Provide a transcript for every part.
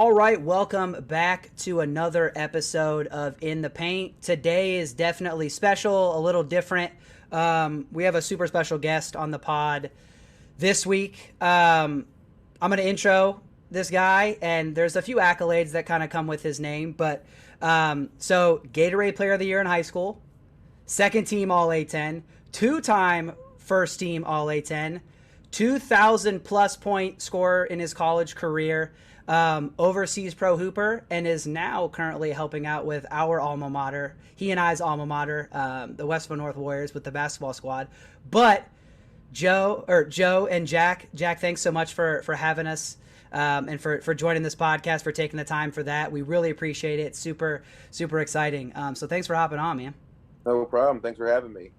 All right, welcome back to another episode of In the Paint. Today is definitely special, a little different. We have a super special guest on the pod this week. I'm going to intro this guy, and there's a few accolades that kind of come with his name. So Gatorade Player of the Year in high school, second team All A10, two-time first team All A10, 2,000 plus point scorer in his college career, overseas pro hooper, and is now currently helping out with our alma mater, he and I's alma mater, the Westville North Warriors with the basketball squad. But Joe and Jack, thanks so much for having us. And for joining this podcast, for taking the time for that. We really appreciate it. Super, super exciting. So thanks for hopping on, man. No problem. Thanks for having me.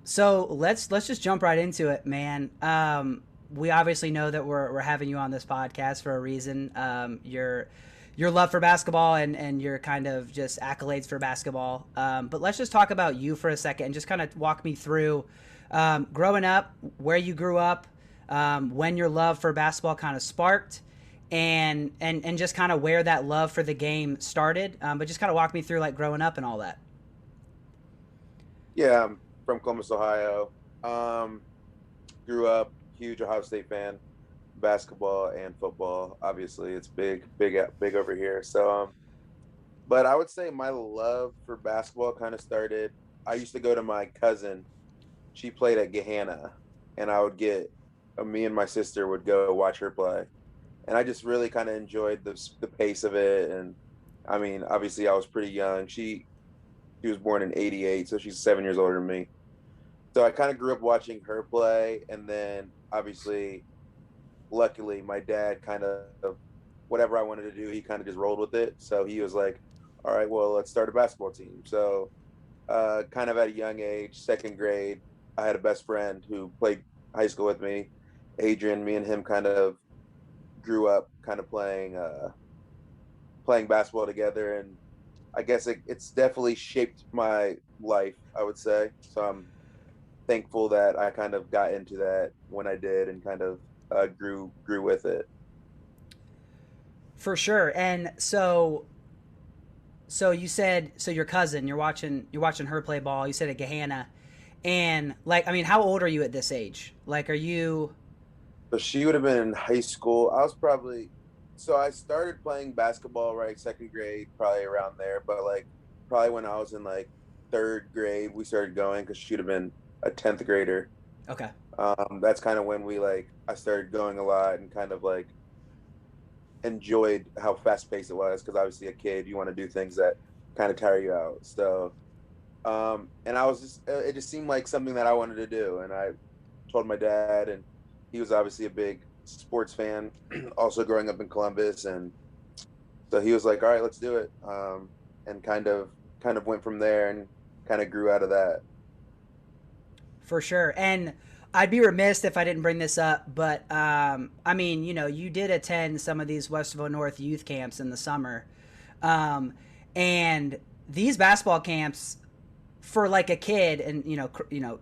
So let's just jump right into it, man. We obviously know that we're having you on this podcast for a reason. Your love for basketball and your kind of just accolades for basketball. But let's just talk about you for a second and just kind of walk me through growing up, where you grew up, when your love for basketball kind of sparked, and just kind of where that love for the game started. But just kind of walk me through like growing up and all that. Yeah, I'm from Columbus, Ohio. Grew up huge Ohio State fan, basketball and football. Obviously, it's big over here. But I would say my love for basketball kind of started. I used to go to my cousin. She played at Gahanna, and me and my sister would go watch her play, and I just really kind of enjoyed the pace of it. And I mean, obviously, I was pretty young. She was born in '88, so she's 7 years older than me. So I kind of grew up watching her play, and then obviously, luckily, my dad kind of whatever I wanted to do, he kind of just rolled with it. So he was like, "All right, well, let's start a basketball team." So, kind of at a young age, second grade, I had a best friend who played high school with me, Adrian. Me and him kind of grew up, kind of playing basketball together, and I guess it's definitely shaped my life, I would say. So I'm thankful that I kind of got into that when I did, and kind of grew with it. For sure. And so you said, so your cousin, you're watching her play ball. You said at Gahanna, and like, I mean, how old are you at this age? Like, are you? So she would have been in high school. So I started playing basketball right second grade, probably around there. But like probably when I was in like third grade, we started going, because she'd have been a 10th grader. Okay. That's kind of when I started going a lot, and kind of like enjoyed how fast paced it was, because obviously a kid, you want to do things that kind of tire you out. So, and it just seemed like something that I wanted to do. And I told my dad, and he was obviously a big sports fan, also growing up in Columbus. And so he was like, all right, let's do it. And kind of went from there, and kind of grew out of that. For sure. And I'd be remiss if I didn't bring this up, but I mean, you did attend some of these Westville North youth camps in the summer. And these basketball camps for like a kid, and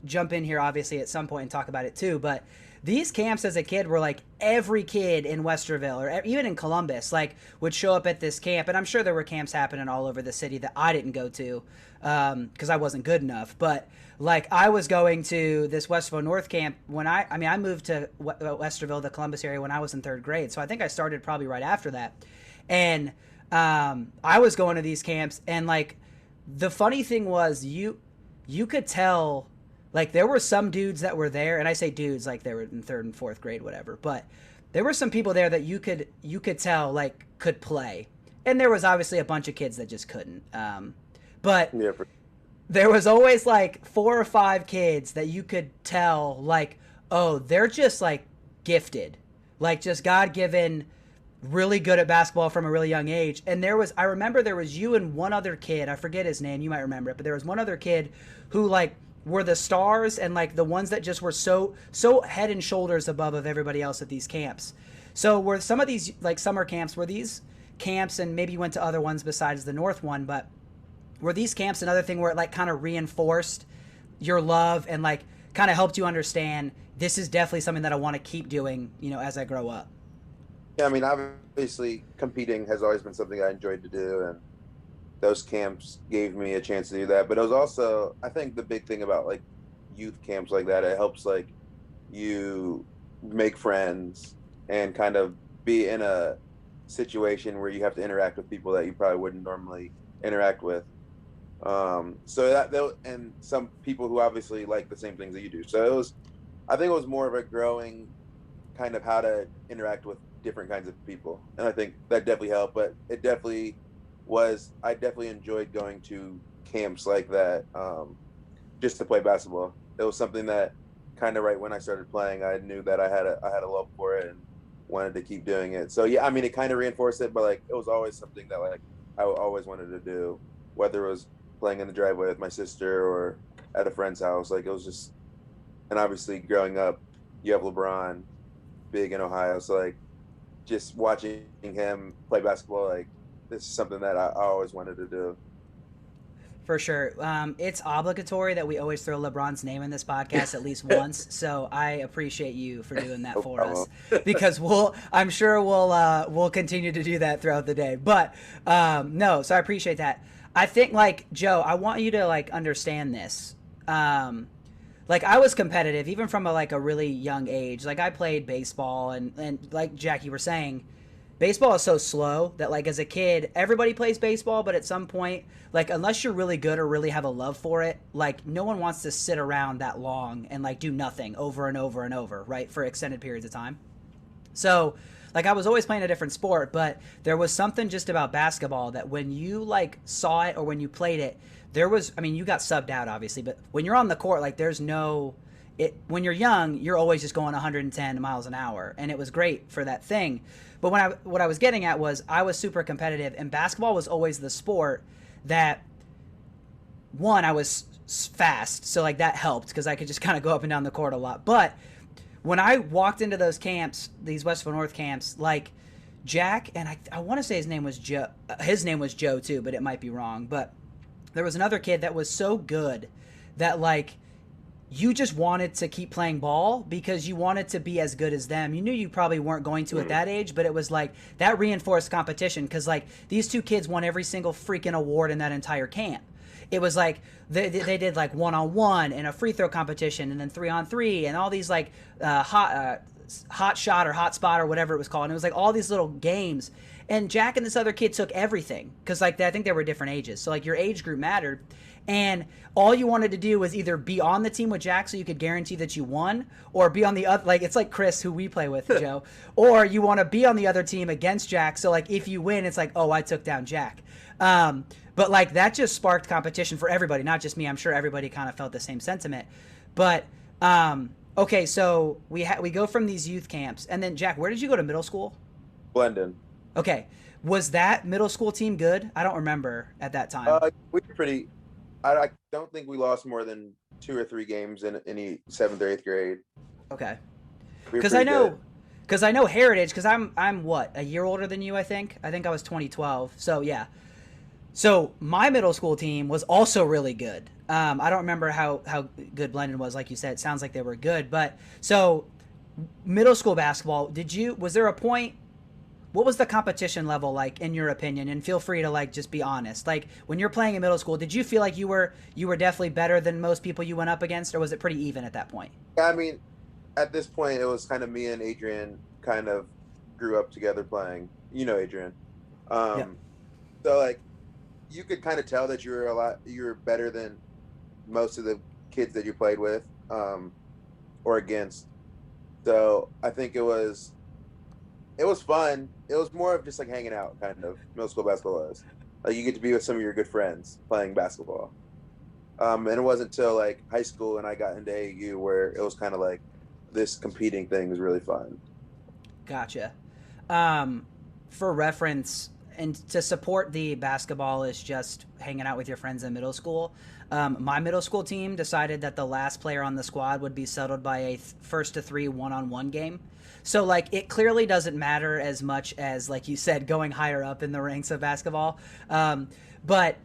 jump in here obviously at some point and talk about it too, but these camps as a kid were like every kid in Westerville, or even in Columbus, like would show up at this camp. And I'm sure there were camps happening all over the city that I didn't go to because I wasn't good enough. But like I was going to this Westville North camp when I moved to Westerville, the Columbus area, when I was in third grade. So I think I started probably right after that. And I was going to these camps, and like the funny thing was you could tell. Like, there were some dudes that were there, and I say dudes like they were in third and fourth grade, whatever. But there were some people there that you could tell, like, could play. And there was obviously a bunch of kids that just couldn't. But Yeah, there was always, like, 4 or 5 kids that you could tell, like, oh, they're just, like, gifted. Like, just God-given, really good at basketball from a really young age. And I remember there was you and one other kid. I forget his name. You might remember it. But there was one other kid who, like, were the stars, and like the ones that just were so head and shoulders above of everybody else at these camps. So were some of these like summer camps, were these camps, and maybe you went to other ones besides the North one, but were these camps another thing where it like kind of reinforced your love and like kind of helped you understand this is definitely something that I want to keep doing, as I grow up? Yeah, I mean, obviously, competing has always been something I enjoyed to do, and those camps gave me a chance to do that. But it was also, I think, the big thing about like youth camps like that, it helps like you make friends and kind of be in a situation where you have to interact with people that you probably wouldn't normally interact with. So and some people who obviously like the same things that you do. So it was, I think it was more of a growing kind of how to interact with different kinds of people, and I think that definitely helped. But it definitely was, I definitely enjoyed going to camps like that, just to play basketball. It was something that kind of right when I started playing, I knew that I had a love for it and wanted to keep doing it. So yeah, I mean, it kind of reinforced it, but like it was always something that like I always wanted to do, whether it was playing in the driveway with my sister or at a friend's house. Like it was just, and obviously growing up, you have LeBron big in Ohio, so like just watching him play basketball, like this is something that I always wanted to do. For sure. It's obligatory that we always throw LeBron's name in this podcast at least once. So I appreciate you for doing that No for us, problem. because I'm sure we'll continue to do that throughout the day. But no, so I appreciate that. I think like Joe, I want you to like understand this. Like I was competitive even from a really young age. Like I played baseball, and like Jackie were saying, baseball is so slow that like as a kid everybody plays baseball, but at some point, like unless you're really good or really have a love for it, like no one wants to sit around that long and like do nothing over and over and over, right, for extended periods of time. So like I was always playing a different sport, but there was something just about basketball that when you like saw it or when you played it, there was, I mean, you got subbed out obviously, but when you're on the court, like there's no it when you're young, you're always just going 110 miles an hour, and it was great for that thing. But what I was getting at was I was super competitive, and basketball was always the sport that one I was fast, so like that helped because I could just kind of go up and down the court a lot. But when I walked into those camps, these Westville North camps, like Jack, and I want to say his name was Joe. His name was Joe too, but it might be wrong. But there was another kid that was so good that like you just wanted to keep playing ball because you wanted to be as good as them. You knew you probably weren't going to at that age, but it was like that reinforced competition because like these two kids won every single freaking award in that entire camp. It was like they did like 1-on-1 and a free throw competition and then 3-on-3 and all these like hot shot or hot spot or whatever it was called. And it was like all these little games. And Jack and this other kid took everything because like I think they were different ages. So like your age group mattered. And all you wanted to do was either be on the team with Jack so you could guarantee that you won, or be on the other, like it's like Chris who we play with, Joe, or you want to be on the other team against Jack. So like if you win, it's like, oh, I took down Jack. But like that just sparked competition for everybody, not just me. I'm sure everybody kind of felt the same sentiment. But okay, so we go from these youth camps, and then Jack, where did you go to middle school? Blendon. Okay, was that middle school team good? I don't remember at that time. We were pretty. I don't think we lost more than 2 or 3 games in any seventh or eighth grade. Okay, We were because pretty good. I know Heritage, because I'm what, a year older than you. I think I was 2012. So yeah. So my middle school team was also really good. I don't remember how good Blendon was. Like you said, it sounds like they were good. But so middle school basketball, was there a point, what was the competition level like in your opinion? And feel free to like just be honest. Like when you're playing in middle school, did you feel like you were definitely better than most people you went up against, or was it pretty even at that point? I mean, at this point, it was kind of me and Adrian kind of grew up together playing. You know, Adrian. Yeah. So like, you could kind of tell that you were better than most of the kids that you played with, or against. So I think it was fun. It was more of just like hanging out, kind of. Middle school basketball was like you get to be with some of your good friends playing basketball. And it wasn't until like high school and I got into AAU where it was kind of like this competing thing was really fun. Gotcha. For reference, and to support the basketball is just hanging out with your friends in middle school. My middle school team decided that the last player on the squad would be settled by a first to three one-on-one game. So like it clearly doesn't matter as much as, like you said, going higher up in the ranks of basketball. But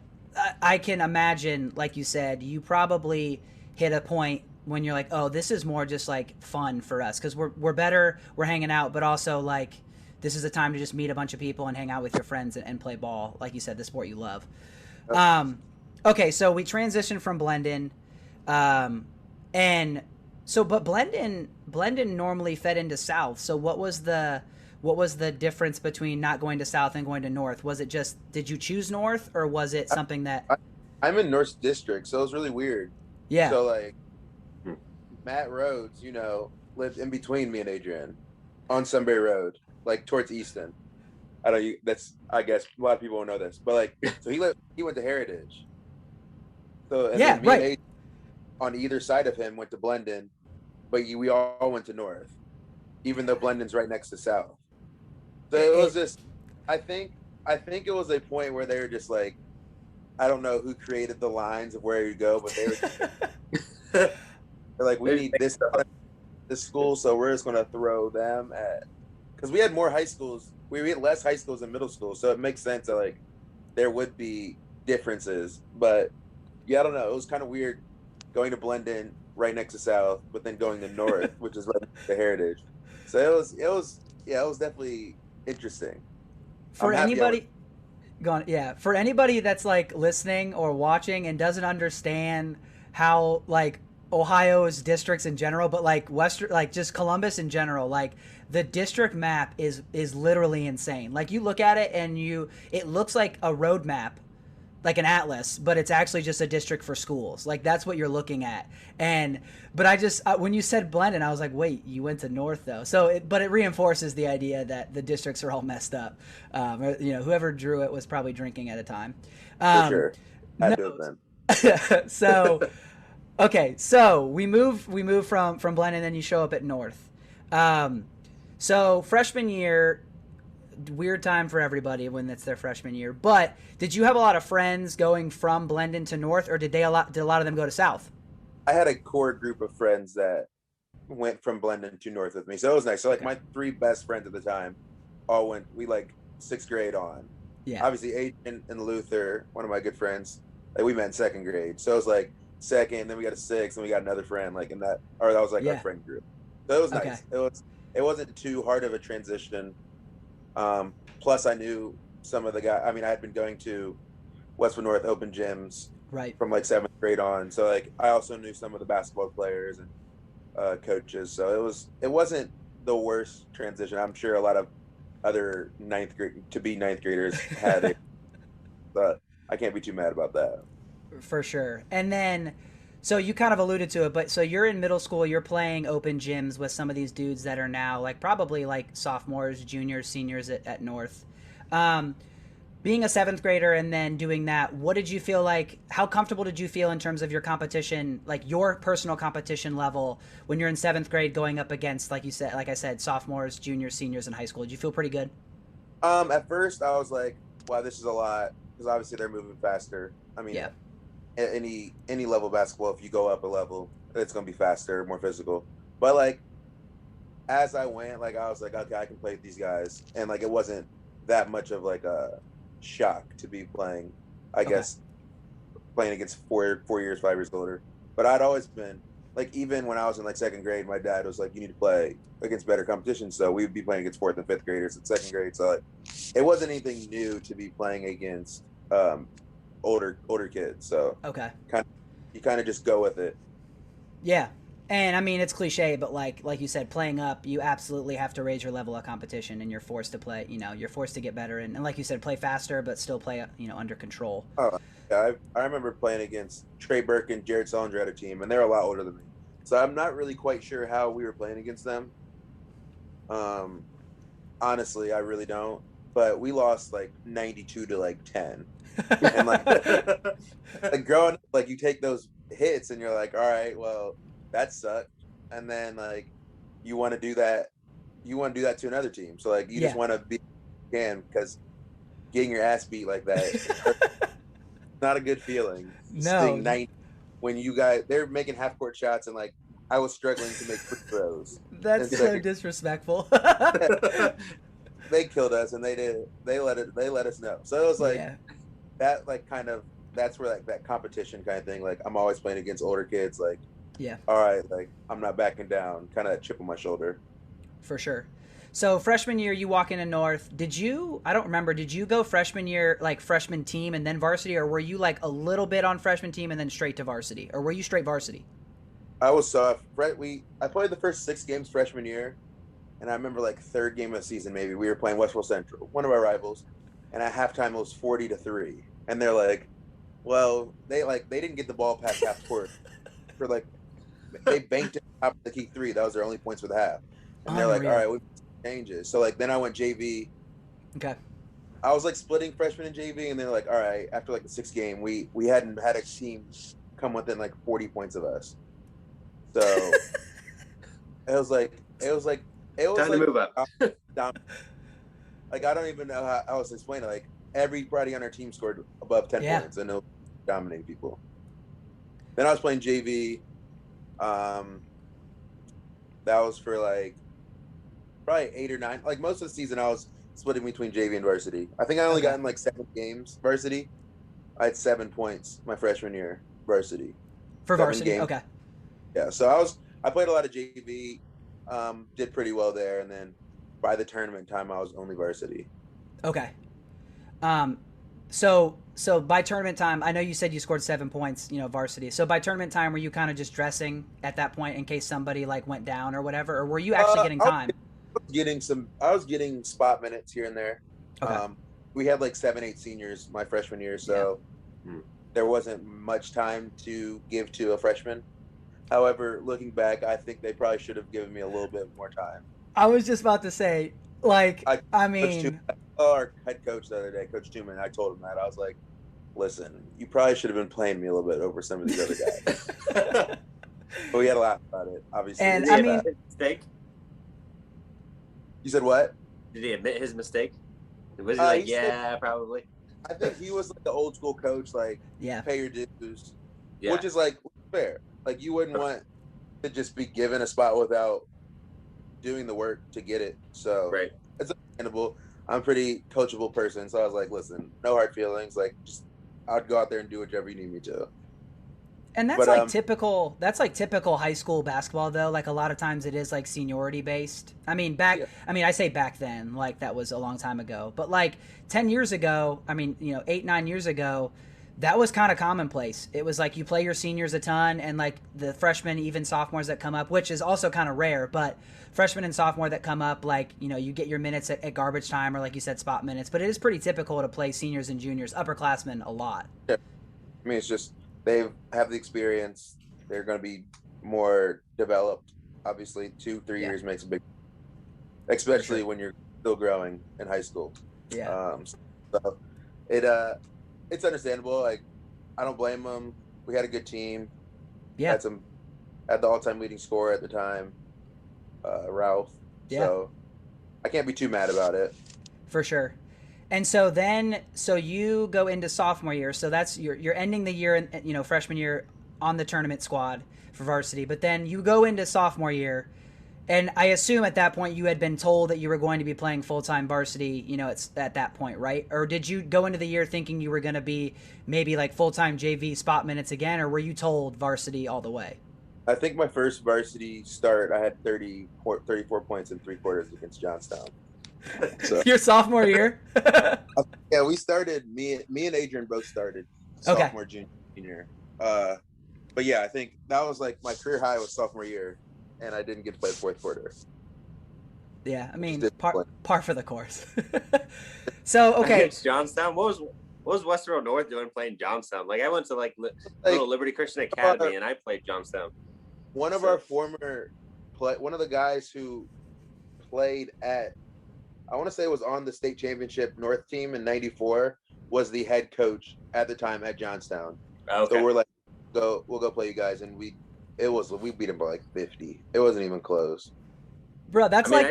I can imagine, like you said, you probably hit a point when you're like, oh, this is more just like fun for us because we're better, we're hanging out, but also like this is a time to just meet a bunch of people and hang out with your friends and play ball, like you said, the sport you love. Yep. Okay, so we transitioned from Blendon, and so but Blendon normally fed into South. So what was the difference between not going to South and going to North? Was it just, did you choose North, or was it something that? I'm in North District, so it was really weird. Yeah. So like Matt Rhodes, lived in between me and Adrian on Sunbury Road, like towards Easton. I don't. I guess a lot of people don't know this, but like, so he went to Heritage. So and Yeah, then me and right. Adrian on either side of him went to Blendon, but we all went to North, even though Blendon's right next to South. So it was just, I think it was a point where they were just like, I don't know who created the lines of where you go, but they were they're like, we need this school, so we're just gonna throw them at, because we had more high schools, we had less high schools than middle schools, so it makes sense that like there would be differences. But yeah, I don't know, it was kind of weird going to Blendon right next to South, but then going to North, which is right next to Heritage. So it was definitely interesting. For anybody, for anybody that's like listening or watching and doesn't understand how like Ohio's districts in general, but like Western, like just Columbus in general, like the district map is literally insane. Like you look at it and it looks like a road map, like an atlas, but it's actually just a district for schools. Like that's what you're looking at. But I just when you said Blendon, I was like, wait, you went to North though. But it reinforces the idea that the districts are all messed up. Whoever drew it was probably drinking at a time. For sure, No. had to have been. So okay, so we move from Blendon, then you show up at North. So freshman year, weird time for everybody when it's their freshman year. But did you have a lot of friends going from Blendon to North, or did a lot of them go to South? I had a core group of friends that went from Blendon to North with me, so it was nice. So like my three best friends at the time all went. We like sixth grade on. Yeah. Obviously, Adrian and Luther, one of my good friends, like we met in second grade. So it was like second, then we got a sixth, and we got another friend like in that, or that was like our friend group. So it was nice. It wasn't too hard of a transition. Plus, I knew some of the guys. I mean, I had been going to Westwood North Open gyms from like seventh grade on, so like I also knew some of the basketball players and coaches. So it wasn't the worst transition. I'm sure a lot of other ninth graders had it, but I can't be too mad about that. For sure. And then, so you kind of alluded to it, but so you're in middle school, you're playing open gyms with some of these dudes that are now like probably like sophomores, juniors, seniors at North. Being a seventh grader and then doing that, what did you feel like? How comfortable did you feel in terms of your competition, like your personal competition level when you're in seventh grade going up against, like I said, sophomores, juniors, seniors in high school? Did you feel pretty good? At first I was like, wow, this is a lot, because obviously they're moving faster. I mean, any level of basketball, if you go up a level, it's going to be faster, more physical. But like as I went, like I was like, okay, I can play with these guys, and like it wasn't that much of like a shock to be playing, I guess, playing against 5 years older. But I'd always been like, even when I was in like second grade, my dad was like, you need to play against better competition. So we would be playing against fourth and fifth graders in second grade. So like, it wasn't anything new to be playing against older kids. So you kind of just go with it. Yeah. And I mean, it's cliche, but like you said, playing up, you absolutely have to raise your level of competition, and you're forced to play. You're forced to get better, and like you said, play faster, but still play under control. Oh, yeah, I remember playing against Trey Burke and Jared Solinger at a team, and they're a lot older than me. So I'm not really quite sure how we were playing against them. Honestly, I really don't. But we lost like 92 to like 10, and like, like growing up, like you take those hits, and you're like, all right, well, that sucked. And then like you want to do that to another team. So like you just want to be because getting your ass beat like that not a good feeling. No. When they're making half court shots, and like I was struggling to make free throws. That's so disrespectful. They killed us, and they let us know. So it was like that, like kind of, that's where like that competition kind of thing, like I'm always playing against older kids, like all right, like I'm not backing down, kind of chip on my shoulder. For sure. So freshman year, you walk into North. I don't remember, did you go freshman year, like freshman team and then varsity, or were you like a little bit on freshman team and then straight to varsity? Or were you straight varsity? I was I played the first 6 games freshman year, and I remember like third game of the season maybe we were playing Westfield Central, one of our rivals, and at halftime it was 40-3, and they're like, well, they didn't get the ball past half court for like they banked it top of the key three. That was their only points for the half, and they're like, all Unreal. right, we changes. So like then I went JV. Okay. I was like splitting freshman and JV, and they're like, all right, after like the 6th game, we hadn't had a team come within like 40 points of us. So it was like Time to move up. Like I don't even know how else to explain it. Like everybody on our team scored above 10 Yeah. points, and it was dominating people. Then I was playing JV. That was for like probably 8 or 9. Like most of the season, I was splitting between JV and varsity. I think I only got in like 7 games varsity. I had 7 points my freshman year varsity. For 7 varsity, games. okay. Yeah, so I played a lot of JV, did pretty well there, and then by the tournament time, I was only varsity. Okay. So by tournament time, I know you said you scored 7 points, varsity. So by tournament time, were you kind of just dressing at that point in case somebody like went down or whatever, or were you actually getting time? I was getting spot minutes here and there. Okay. We had like 7, 8 seniors my freshman year, so there wasn't much time to give to a freshman. However, looking back, I think they probably should have given me a little bit more time. I was just about to say, like, I mean, our head coach the other day, Coach Tuman, I told him that. I was like, listen, you probably should have been playing me a little bit over some of these other guys. But we had a laugh about it, obviously. And Did he admit his mistake? You said what? Did he admit his mistake? Was he like, yeah, probably? I think he was like the old school coach, like, pay your dues, which is like fair. Like you wouldn't want to just be given a spot without doing the work to get it. So it's understandable. I'm a pretty coachable person, so I was like, listen, no hard feelings. Like, just I'd go out there and do whatever you need me to. And that's typical. That's like typical high school basketball, though. Like a lot of times it is like seniority based. I mean, I say back then, like that was a long time ago. But like 10 years ago, 8, 9 years ago, that was kind of commonplace. It was like you play your seniors a ton, and like the freshmen, even sophomores that come up, which is also kind of rare, but freshmen and sophomore that come up, like, you get your minutes at garbage time or like you said, spot minutes. But it is pretty typical to play seniors and juniors, upperclassmen a lot. Yeah. I mean, it's just they have the experience. They're going to be more developed. Obviously, 2-3 years makes a big, especially when you're still growing in high school. Yeah. So it's understandable. Like, I don't blame them. We had a good team. Yeah. Had the all-time leading scorer at the time, Ralph. Yeah. So I can't be too mad about it. For sure. And so you go into sophomore year. So that's you're ending the year, freshman year on the tournament squad for varsity. But then you go into sophomore year, and I assume at that point you had been told that you were going to be playing full-time varsity, it's at that point, right? Or did you go into the year thinking you were going to be maybe like full-time JV spot minutes again, or were you told varsity all the way? I think my first varsity start, I had 34 points in 3 quarters against Johnstown. So, your sophomore year? Yeah, we started, me and Adrian both started sophomore, junior. But yeah, I think that was like my career high was sophomore year, and I didn't get to play the 4th quarter. Yeah, I mean, par for the course. So, okay. Against Johnstown? What was Westboro North doing playing Johnstown? Like, I went to little Liberty Christian Academy, and I played Johnstown. One of the guys who played at, I want to say it was on the state championship North team in '94, was the head coach at the time at Johnstown. Okay. So we're like, we'll go play you guys, and we beat them by like 50. It wasn't even close. Bro, that's I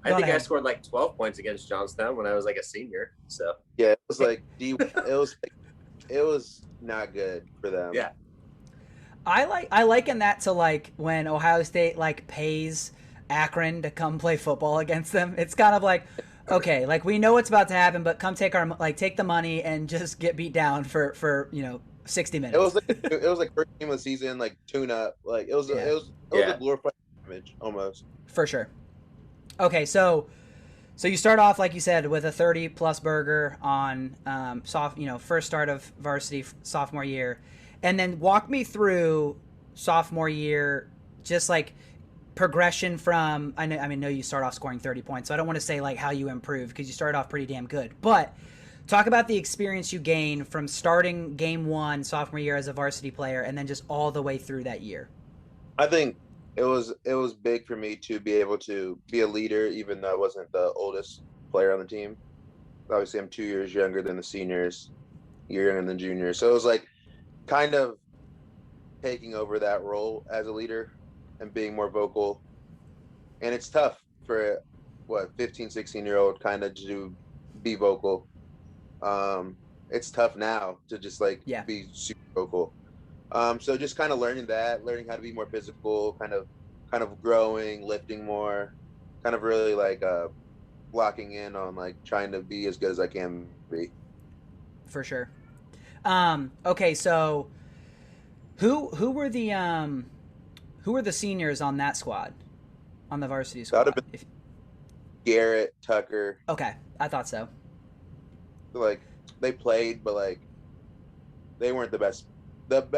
think I scored like 12 points against Johnstown when I was like a senior. So yeah, it was like it was not good for them. Yeah. I liken that to like when Ohio State like pays Akron to come play football against them. It's kind of like, okay, like we know what's about to happen, but come take the money and just get beat down for 60 minutes. It was like first game of the season, like tune up. Like it was a glorified image almost. For sure. Okay, so you start off like you said with a 30-plus burger on first start of varsity sophomore year, and then walk me through sophomore year, just like progression from I know you start off scoring 30 points, so I don't want to say like how you improved because you started off pretty damn good, but talk about the experience you gained from starting game one sophomore year as a varsity player and then just all the way through that year. I think it was big for me to be able to be a leader, even though I wasn't the oldest player on the team. Obviously, I'm 2 years younger than the seniors, a year younger than juniors. So it was like kind of taking over that role as a leader and being more vocal. And it's tough for 15, 16-year-old kind of to be vocal. It's tough now to just like be super vocal. So just kind of learning how to be more physical, kind of growing, lifting more, kind of really like locking in on like trying to be as good as I can be. For sure. Okay, so who were the seniors on that squad, on the varsity squad? That would have been Garrett, Tucker. Okay, I thought so. Like they played, but like they weren't the best.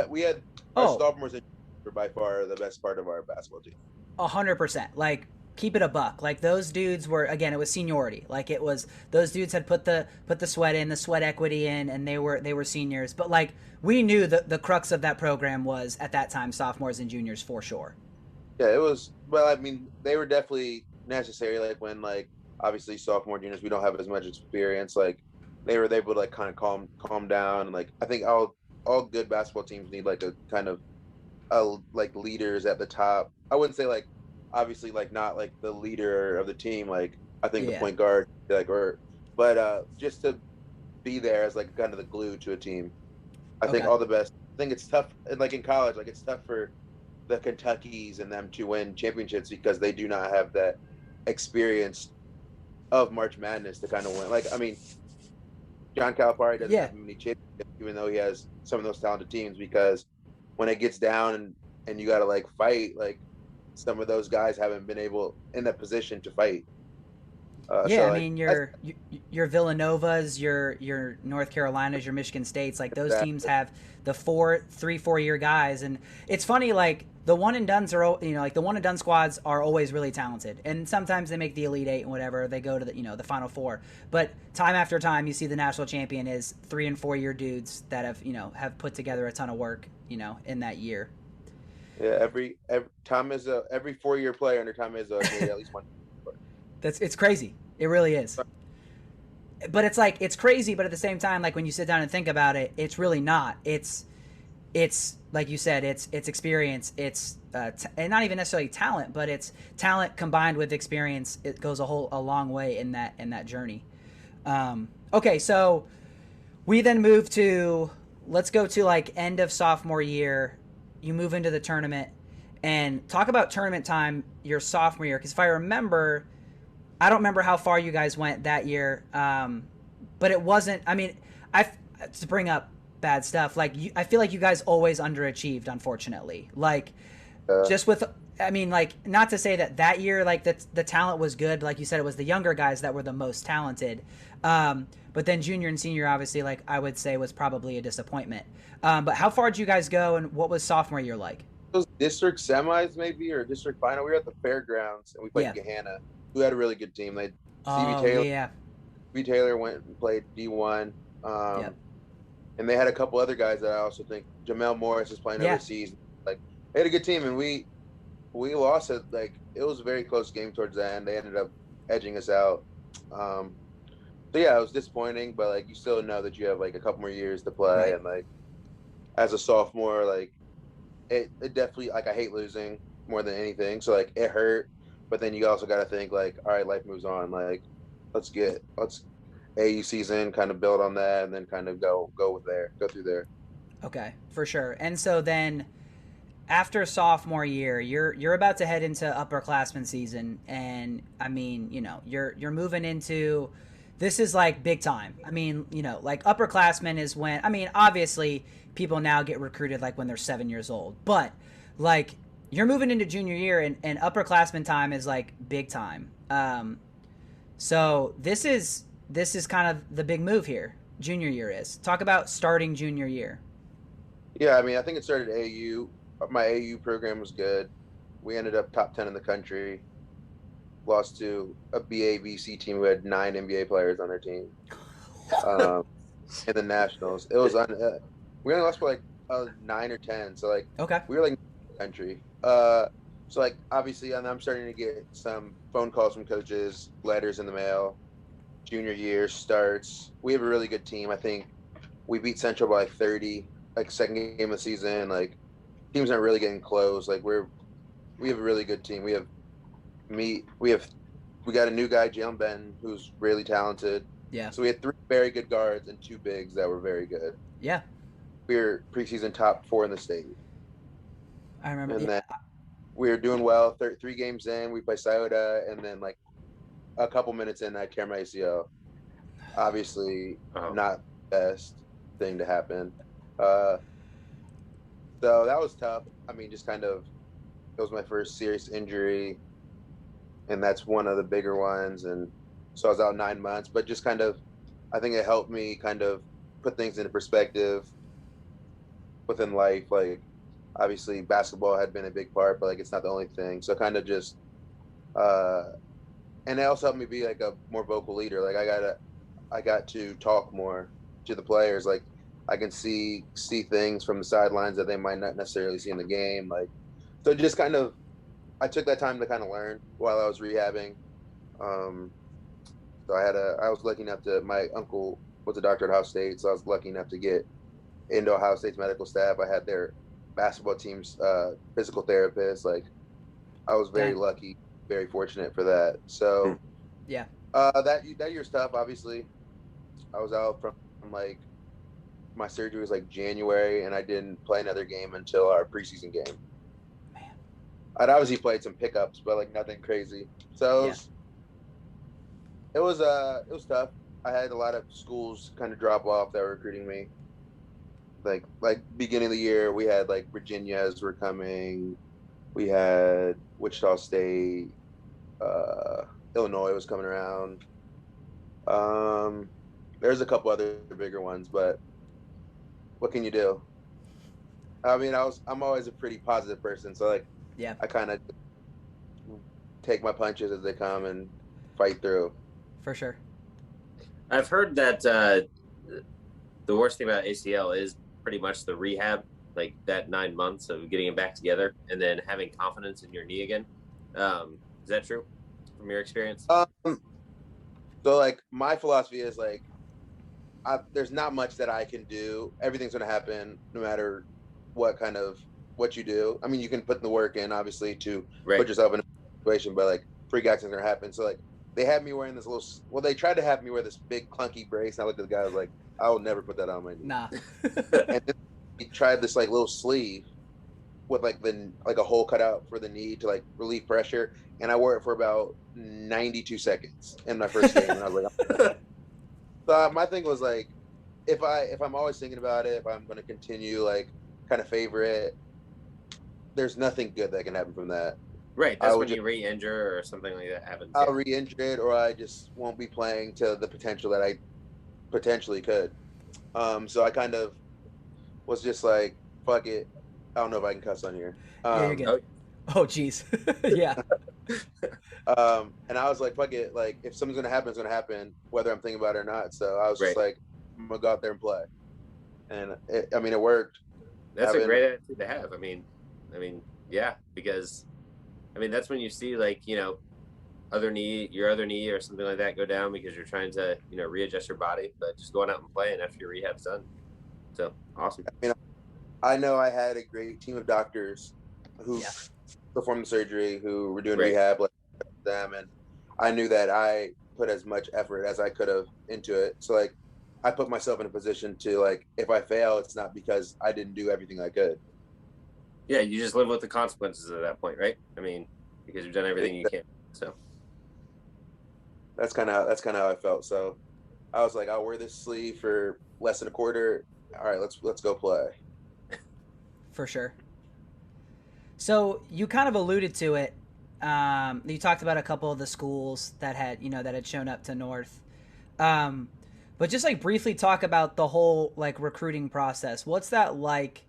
We had our sophomores were by far the best part of our basketball team. 100%. Like, keep it a buck. Like, those dudes were, again, it was seniority. Like, it was those dudes had put the sweat in, the sweat equity in, and they were seniors. But like, we knew the crux of that program was at that time sophomores and juniors for sure. Yeah, it was. Well, I mean, they were definitely necessary. Like when like obviously sophomore juniors, we don't have as much experience. Like they were able to like kind of calm down. And like I think all good basketball teams need like a kind of like leaders at the top. I wouldn't say like obviously like not like the leader of the team. Like I think the point guard but just to be there as like kind of the glue to a team. I think all the best. I think it's tough. And like in college, like it's tough for the Kentuckys and them to win championships because they do not have that experience of March Madness to kind of win. Like I mean, John Calipari doesn't have many championships, even though he has some of those talented teams, because when it gets down and you got to like fight, like some of those guys haven't been able in that position to fight. I mean, your Villanovas, your North Carolinas, your Michigan States, like those teams have the 3-4 year guys, and it's funny, like the one and dones are, like the one and done squads are always really talented, and sometimes they make the Elite Eight and whatever, they go to the the Final Four, but time after time you see the national champion is 3 and 4 year dudes that have put together a ton of work, in that year. Yeah, every Tom Izzo, every 4-year player under Tom Izzo made at least one. It's crazy. It really is. But it's like, it's crazy, but at the same time, like when you sit down and think about it, it's really not. It's like you said, it's experience. It's and not even necessarily talent, but it's talent combined with experience. It goes a long way in that journey. Okay, so we then move to, let's go to like end of sophomore year. You move into the tournament and talk about tournament time your sophomore year, because if I remember, I don't remember how far you guys went that year, but it wasn't. I mean, to bring up bad stuff, like I feel like you guys always underachieved, unfortunately. Like, just with, I mean, like not to say that year, like the talent was good, but like you said, it was the younger guys that were the most talented. But then junior and senior, obviously, like I would say, was probably a disappointment. But how far did you guys go, and what was sophomore year like? Those district semis, maybe, or district final. We were at the fairgrounds and we played Gahanna, who had a really good team. They Stevie Taylor went and played D1, and they had a couple other guys that I also think Jamel Morris is playing overseas. Like they had a good team, and we lost it. Like it was a very close game towards the end. They ended up edging us out. So yeah, it was disappointing, but like you still know that you have like a couple more years to play, and like as a sophomore, like it definitely, like I hate losing more than anything. So like it hurt. But then you also got to think like, all right, life moves on. Like, let's AU season, kind of build on that, and then kind of go through there. Okay, for sure. And so then, after sophomore year, you're about to head into upperclassmen season, and I mean, you're moving into, this is like big time. I mean, like upperclassmen is when, I mean, obviously people now get recruited like when they're 7 years old, but like, you're moving into junior year, and upperclassmen time is like big time. So this is kind of the big move here. Junior year is. Talk about starting junior year. Yeah, I mean, I think it started at AU. My AU program was good. We ended up top 10 in the country. Lost to a BABC team who had 9 NBA players on their team. In the nationals, it was on. We only lost by like 9 or 10, so like Okay. we were like country. So like obviously, and I'm starting to get some phone calls from coaches, letters in the mail. Junior year starts. We have a really good team. I think we beat Central by like 30, like second game of the season. Like teams aren't really getting close. Like we have a really good team. We got a new guy, Jalen Benton, who's really talented. Yeah. So we had 3 very good guards and 2 bigs that were very good. Yeah. We were preseason top 4 in the state. I remember. And then we were doing well. 3 games in, we play Scioto, and then like a couple minutes in, I tear my ACL. Obviously, not the best thing to happen. So that was tough. I mean, just kind of, it was my first serious injury, and that's one of the bigger ones. And so I was out 9 months, but just kind of, I think it helped me kind of put things into perspective within life. Like, obviously, basketball had been a big part, but like it's not the only thing. So kind of just, and it also helped me be like a more vocal leader. Like I got to talk more to the players. Like I can see things from the sidelines that they might not necessarily see in the game. Like, so just kind of, I took that time to kind of learn while I was rehabbing. So I was lucky enough to, my uncle was a doctor at Ohio State, so I was lucky enough to get into Ohio State's medical staff. I had their basketball team's physical therapist. Like, I was very lucky, very fortunate for that. So, yeah, that year's tough. Obviously, I was out from like, my surgery was like January, and I didn't play another game until our preseason game. Man, I'd obviously played some pickups, but like nothing crazy. So it was tough. I had a lot of schools kind of drop off that were recruiting me. Like beginning of the year, we had like Virginia's were coming. We had Wichita State, Illinois was coming around. There's a couple other bigger ones, but what can you do? I mean, I'm always a pretty positive person, so like, yeah, I kind of take my punches as they come and fight through. For sure. I've heard that the worst thing about ACL is pretty much the rehab, like that 9 months of getting it back together and then having confidence in your knee again. Is that true from your experience? So like my philosophy is like, there's not much that I can do. Everything's going to happen no matter what you do. I mean, you can put the work in, obviously, to put yourself in a situation, but like freak accidents are going to happen. So like they had me wearing this they tried to have me wear this big clunky brace. And I looked at the guy, I was like, I will never put that on my knee. Nah. And then he tried this like little sleeve with like a hole cut out for the knee to like relieve pressure. And I wore it for about 92 seconds in my first game. And I was like, so my thing was like, if I'm always thinking about it, if I'm going to continue like kind of favor it, there's nothing good that can happen from that. Right. That's when you re-injure or something like that happens. I'll re-injure it, or I just won't be playing to the potential that I potentially could. So I kind of was just like, fuck it. I don't know if I can cuss on here. Yeah, you're good. Oh, geez. Yeah. And I was like, fuck it. Like, if something's going to happen, it's going to happen, whether I'm thinking about it or not. So I was just like, I'm going to go out there and play. And it worked. That's a great attitude to have. I mean, yeah, because that's when you see like, your other knee or something like that go down because you're trying to, readjust your body, but just going out and playing after your rehab's done. So awesome. I know I had a great team of doctors who performed the surgery, who were doing rehab like them, and I knew that I put as much effort as I could have into it. So like, I put myself in a position to like, if I fail, it's not because I didn't do everything I could. Yeah, you just live with the consequences at that point, right? Because you've done everything you can. So that's kind of how I felt. So I was like, I'll wear this sleeve for less than a quarter. All right, let's go play. For sure. So you kind of alluded to it You talked about a couple of the schools that had shown up to North. But just like briefly talk about the whole like recruiting process. What's that like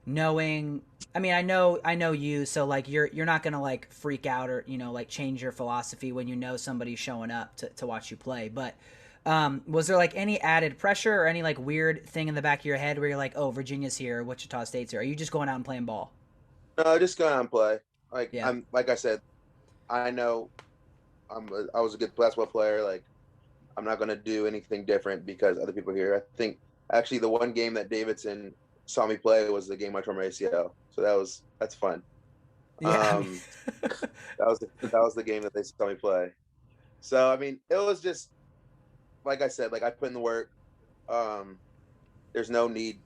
knowing, I mean, I know you, so like you're not going to like freak out or, like change your philosophy when you know somebody's showing up to watch you play. But was there like any added pressure or any like weird thing in the back of your head where you're like, oh, Virginia's here, Wichita State's here? Are you just going out and playing ball? No, just go out and play. Yeah. Like I said, I know I was a good basketball player. Like, I'm not going to do anything different because other people are here. I think actually the one game that Davidson saw me play was the game I tore my ACL. So that's fun. Yeah. That was the game that they saw me play. So, I mean, it was just, like I said, like I put in the work. There's no need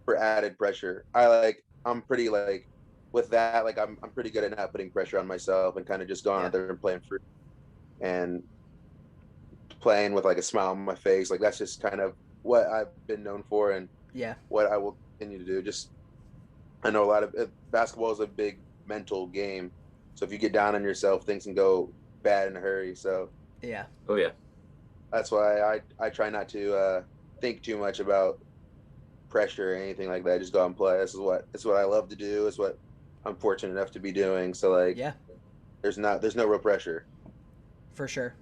for added pressure. I'm pretty like with that, like I'm pretty good at not putting pressure on myself and kind of just going out there and playing free and playing with like a smile on my face. Like that's just kind of what I've been known for and what I will continue to do. Just I know a lot of basketball is a big mental game, so if you get down on yourself, things can go bad in a hurry. So that's why I try not to think too much about pressure or anything like that. Just go out and play. It's what I love to do. It's what I'm fortunate enough to be doing. So like there's no real pressure. For sure.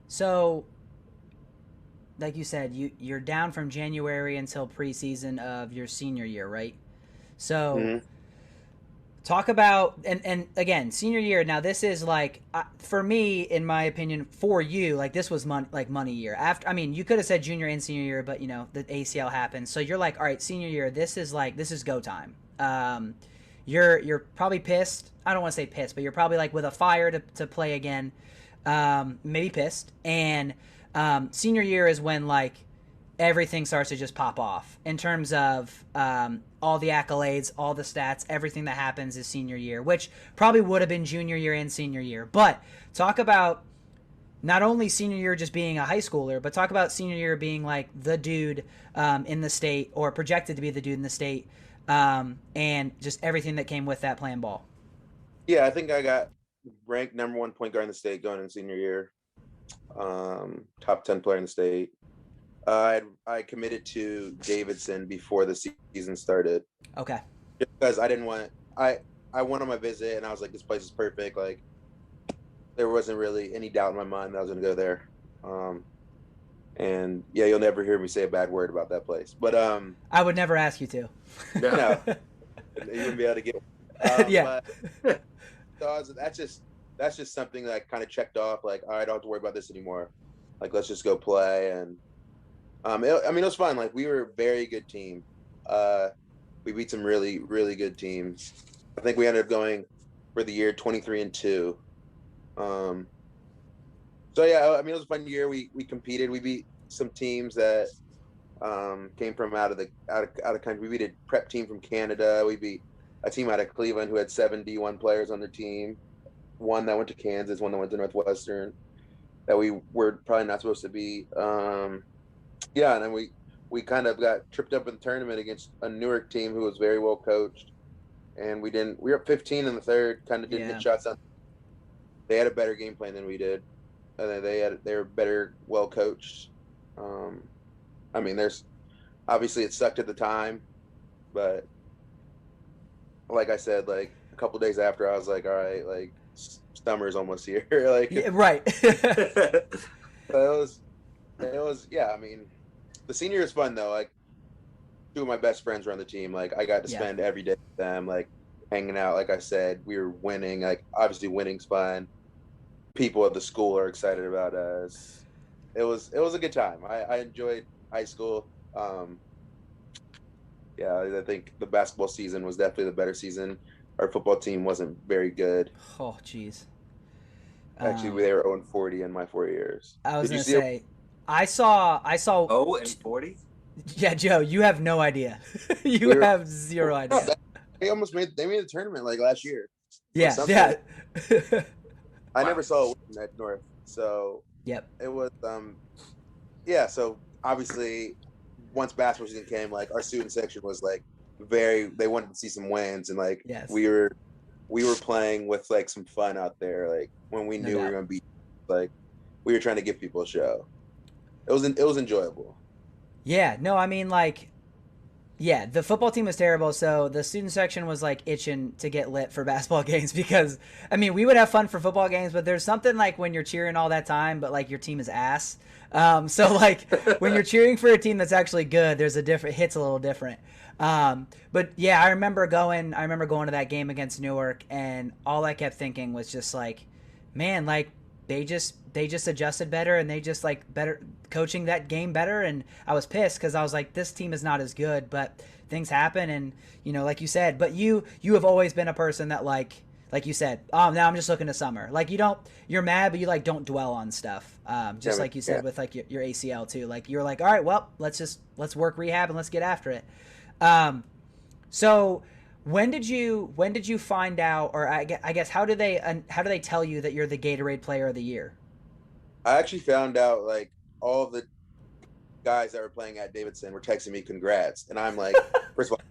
So like you said, you're down from January until preseason of your senior year, right? So talk about, and again, senior year. Now this is like, for me, in my opinion, for you, like this was money year. After, I mean, you could have said junior and senior year, but the ACL happened. So you're like, all right, senior year, this is go time. You're probably pissed. I don't want to say pissed, but you're probably like with a fire to play again. Maybe pissed. And senior year is when like everything starts to just pop off in terms of all the accolades, all the stats, everything that happens is senior year, which probably would have been junior year and senior year. But talk about not only senior year just being a high schooler, but talk about senior year being like the dude in the state or projected to be the dude in the state, and just everything that came with that playing ball. Yeah, I think I got ranked number 1 point guard in the state going in senior year. Top 10 player in the state. I committed to Davidson before the season started. Okay. Just because I didn't want I went on my visit and I was like, this place is perfect. Like there wasn't really any doubt in my mind that I was going to go there. And yeah, you'll never hear me say a bad word about that place. But I would never ask you to. No, you wouldn't be able to get. Yeah. But, so that's just something that I kind of checked off. Like, all right, I don't have to worry about this anymore. Like, let's just go play. And it was fun. Like, we were a very good team. We beat some really, really good teams. I think we ended up going for the year 23-2. So yeah, it was a fun year. We competed. We beat some teams that came from out of country. We beat a prep team from Canada. We beat a team out of Cleveland who had 7 D1 players on their team. One that went to Kansas, one that went to Northwestern, that we were probably not supposed to beat. And then we kind of got tripped up in the tournament against a Newark team who was very well coached, and we were up 15 in the third, kind of didn't hit shots on. They had a better game plan than we did, and they were better, well coached. There's obviously it sucked at the time, but like I said, like a couple days after, I was like, all right, like summer's almost here. Like, yeah, right. it was, the senior is fun though. Like 2 of my best friends were on the team. Like I got to spend every day with them, like hanging out. Like I said, we were winning. Like obviously winning's fun. People at the school are excited about us. It was a good time. I enjoyed high school. I think the basketball season was definitely the better season. Our football team wasn't very good. Oh, jeez. Actually, they were 0-40 in my 4 years. I was going to say, I saw 0-40? Yeah, Joe, you have no idea. You have zero idea. No, they made the tournament like last year. Yeah. I never saw it at North. So yep. It was so obviously once basketball season came, like our student section was like they wanted to see some wins, and like we were we were playing with like some fun out there. Like when we No knew we doubt. were going to be, like we were trying to give people a show. It was enjoyable. Yeah, no, I mean, like, yeah, the football team was terrible, so the student section was like itching to get lit for basketball games because, I mean, we would have fun for football games, but there's something like when you're cheering all that time, but like your team is ass. So like when you're cheering for a team that's actually good, there's a different hits a little different. But yeah, I remember going to that game against Newark, and all I kept thinking was just like, man, like they just adjusted better, and they just like better coaching that game better. And I was pissed because I was like, this team is not as good, but things happen. And like you said, but you have always been a person that like you said, now I'm just looking to summer. Like you're mad, but you like don't dwell on stuff. Just like you said with like your ACL too. Like you're like, all right, well, let's work rehab and let's get after it. So when did you find out, or I guess how do they tell you that you're the Gatorade Player of the Year? I actually found out like all the guys that were playing at Davidson were texting me congrats, and I'm like, first of all,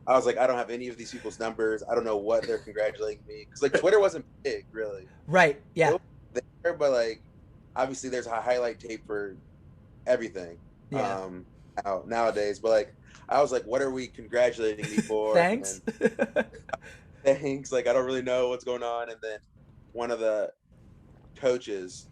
I was like, I don't have any of these people's numbers. I don't know what they're congratulating me, because like Twitter wasn't big really. Right. Yeah. It was there, but like obviously there's a highlight tape for everything. Yeah. Nowadays, but like I was like, what are we congratulating me for? Thanks. And thanks. Like I don't really know what's going on. And then one of the coaches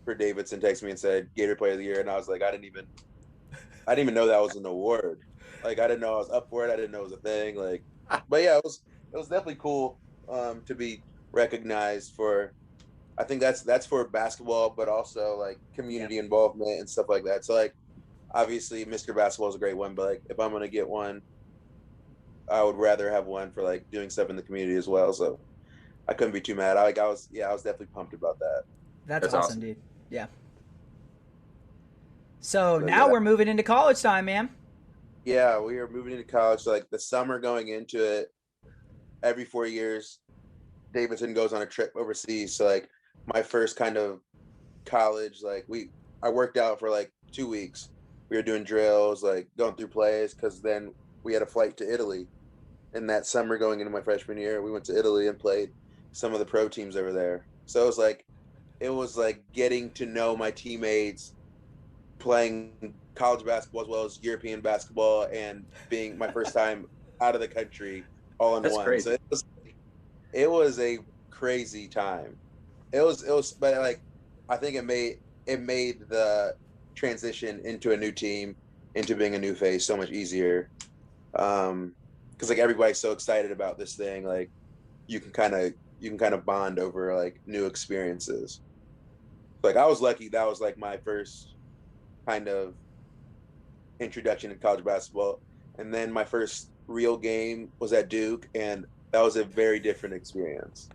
for Davidson texted me and said Gator Player of the Year, and I was like, I didn't even know that was an award. Like I didn't know I was up for it. I didn't know it was a thing. Like, but yeah, it was definitely cool to be recognized for. I think that's for basketball, but also like community involvement and stuff like that. So like, obviously, Mr. Basketball is a great one, but like if I'm gonna get one, I would rather have one for like doing stuff in the community as well. So I couldn't be too mad. I was definitely pumped about that. That's awesome, dude. Yeah. So now yeah. we're moving into college time, man. Yeah, we are moving into college. So like the summer going into it, every 4 years, Davidson goes on a trip overseas. So like my first kind of college, like I worked out for like 2 weeks. We were doing drills, like going through plays, because then we had a flight to Italy. And that summer going into my freshman year, we went to Italy and played some of the pro teams over there. So it was like getting to know my teammates, playing college basketball as well as European basketball, and being my first time out of the country all in That's one. crazy. So it was a crazy time. It was, but like I think it made the transition into a new team, into being a new face, so much easier. Because like everybody's so excited about this thing, like you can kind of bond over like new experiences. Like I was lucky that was like my first kind of introduction to college basketball, and then my first real game was at Duke, and that was a very different experience.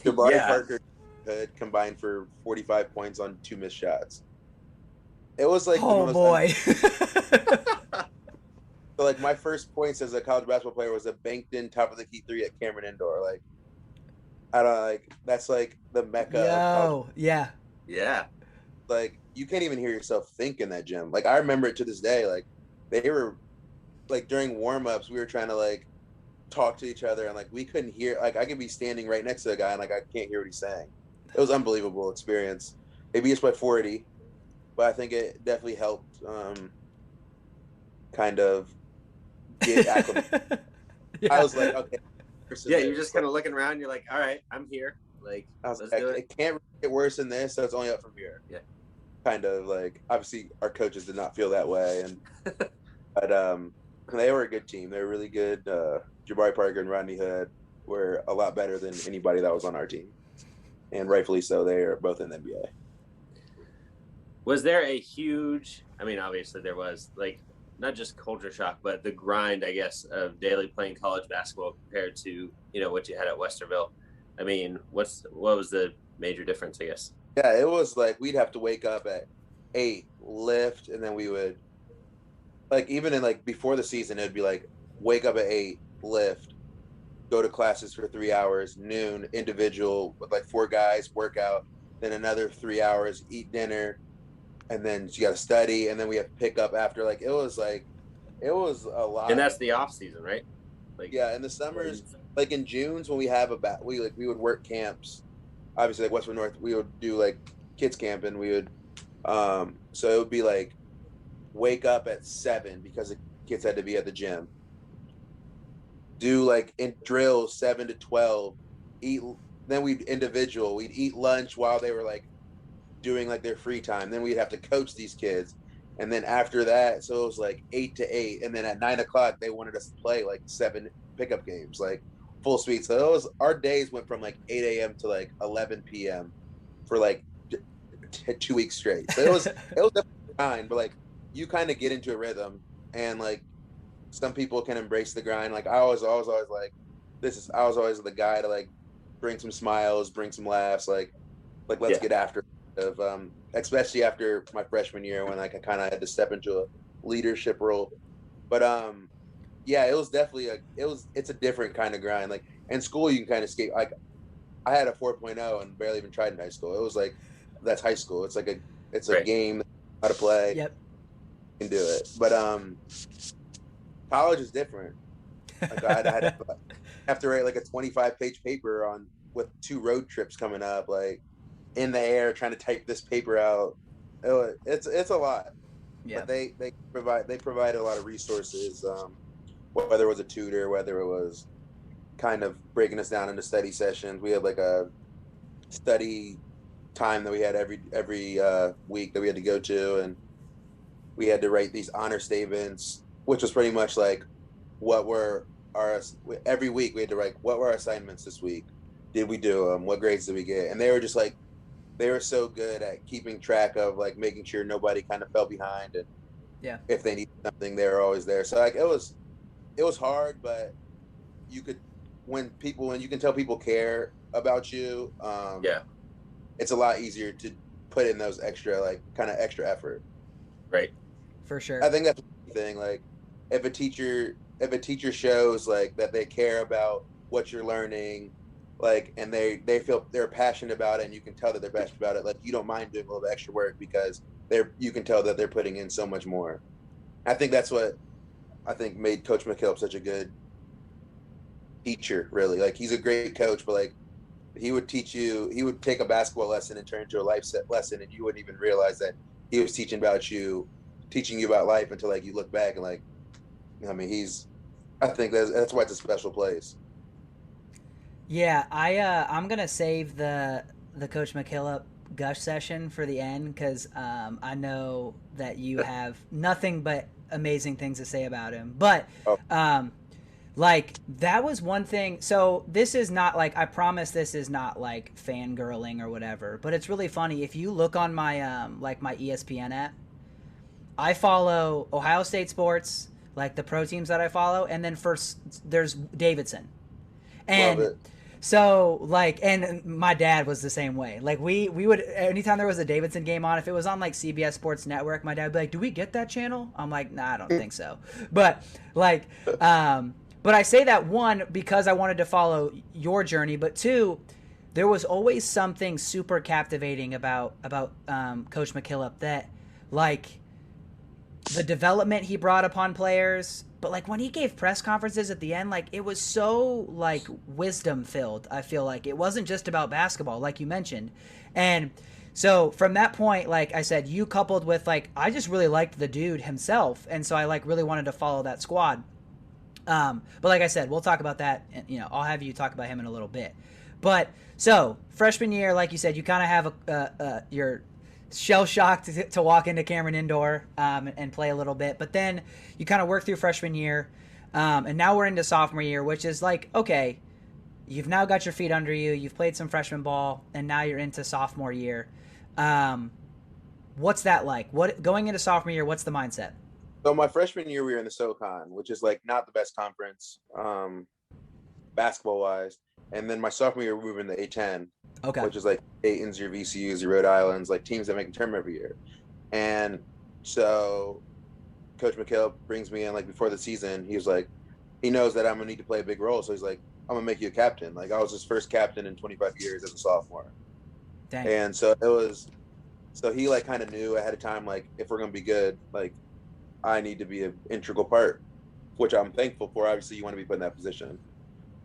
Jabari Parker had combined for 45 points on 2 missed shots. It was like boy. So like my first points as a college basketball player was a banked in top of the key 3 at Cameron Indoor. Like I don't like that's like the mecca of college. Yeah. Like you can't even hear yourself think in that gym. Like I remember it to this day. Like they were like during warm-ups, we were trying to like talk to each other, and like we couldn't hear. Like I could be standing right next to a guy and like I can't hear what he's saying. It was unbelievable experience. Maybe it's by 40, but I think it definitely helped kind of get acclimated. I was like, okay. Yeah, you're just kind of looking around. You're like, all right, I'm here. Like, I was let's like, do it. It can't get worse than this, so it's only up from here. Yeah. Kind of like, obviously, our coaches did not feel that way, and but they were a good team. They were really good. Jabari Parker and Rodney Hood were a lot better than anybody that was on our team, and rightfully so. They are both in the NBA. Was there a huge? I mean, obviously there was, like, not just culture shock, but the grind, I guess, of daily playing college basketball compared to what you had at Westerville. I mean, what was the major difference, I guess? Yeah, it was like we'd have to wake up at 8, lift, and then we would like even in like before the season, it'd be like wake up at 8, lift, go to classes for 3 hours, noon, individual with like 4 guys, workout, then another 3 hours, eat dinner, and then you got to study, and then we have to pick up after. Like it was a lot. And that's the off season, right? Like, Yeah, in the summers, like in June's when we have we would work camps. Obviously, like Westwood North, we would do like kids camp, and we would so it would be like wake up at 7 because the kids had to be at the gym. Do like in drills 7 to 12. Eat. Then we'd eat lunch while they were like doing like their free time. Then we'd have to coach these kids. And then after that, so it was like 8 to 8. And then at 9 o'clock, they wanted us to play like 7 pickup games, like full speed. So it was our days went from like 8 a.m. to like 11 p.m. for like 2 weeks straight. So it was definitely fine, but like you kind of get into a rhythm, and like some people can embrace the grind. Like I was always like, I was always the guy to like bring some smiles, bring some laughs, like let's get after of especially after my freshman year when like I kind of had to step into a leadership role. But yeah, it was definitely it's a different kind of grind. Like in school you can kind of skate. Like I had a 4.0 and barely even tried in high school. It was like that's high school. It's like it's a game how to play. Yep. You can do it. But college is different. Like I had to have to write like a 25-page paper on with 2 road trips coming up, like in the air trying to type this paper out. It's a lot. Yeah. But they provide a lot of resources, whether it was a tutor, whether it was kind of breaking us down into study sessions. We had like a study time that we had every week that we had to go to, and we had to write these honor statements, which was pretty much like what were every week we had to write what were our assignments this week, did we do them, what grades did we get, and they were just like they were so good at keeping track of like making sure nobody kind of fell behind, and if they needed something they were always there. So like it was hard, but when you can tell people care about you, it's a lot easier to put in those extra like kind of extra effort. Right. For sure. I think that's the thing. Like if a teacher shows like that they care about what you're learning, like, and they feel they're passionate about it, and you can tell that they're passionate about it, like you don't mind doing a little extra work because you can tell that they're putting in so much more. I think that's what I think made Coach McKillop such a good teacher, really. Like he's a great coach, but like he would take a basketball lesson and turn it into a life lesson, and you wouldn't even realize that he was teaching you about life until like you look back and like, I mean, I think that's why it's a special place. Yeah, I'm gonna save the Coach McKillop gush session for the end because I know that you have nothing but amazing things to say about him. But like that was one thing. So this is not like, I promise this is not like fangirling or whatever. But it's really funny if you look on my like my ESPN app. I follow Ohio State sports, like the pro teams that I follow, and then first there's Davidson, and Love it. so like, and my dad was the same way. Like we would, anytime there was a Davidson game on, if it was on like CBS Sports Network, my dad would be like, "Do we get that channel?" I'm like, "Nah, I don't think so." But like, but I say that one because I wanted to follow your journey, but two, there was always something super captivating about Coach McKillop that like the development he brought upon players, but like when he gave press conferences at the end, like it was so like wisdom filled. I feel like it wasn't just about basketball, like you mentioned. And so from that point, like I said, you coupled with like, I just really liked the dude himself. And so I like really wanted to follow that squad. But like I said, we'll talk about that. And, you know, I'll have you talk about him in a little bit. But so freshman year, like you said, you kind of have your shell shocked to walk into Cameron Indoor and play a little bit, but then you kind of work through freshman year, and now we're into sophomore year, which is like, okay, you've now got your feet under you, you've played some freshman ball, and now you're into sophomore year. What's that like? What going into sophomore year? What's the mindset? So my freshman year we were in the SoCon, which is like not the best conference basketball wise, and then my sophomore year we moved in the A10. Okay. Which is like Dayton's, your VCU's, your Rhode Island's, like teams that make a tournament every year. And so Coach McKillop brings me in like before the season. He was like, he knows that I'm gonna need to play a big role, so he's like, I'm gonna make you a captain. Like I was his first captain in 25 years as a sophomore. Dang. And so he like kind of knew ahead of time, like if we're gonna be good, like I need to be an integral part. which I'm thankful for. Obviously, you want to be put in that position.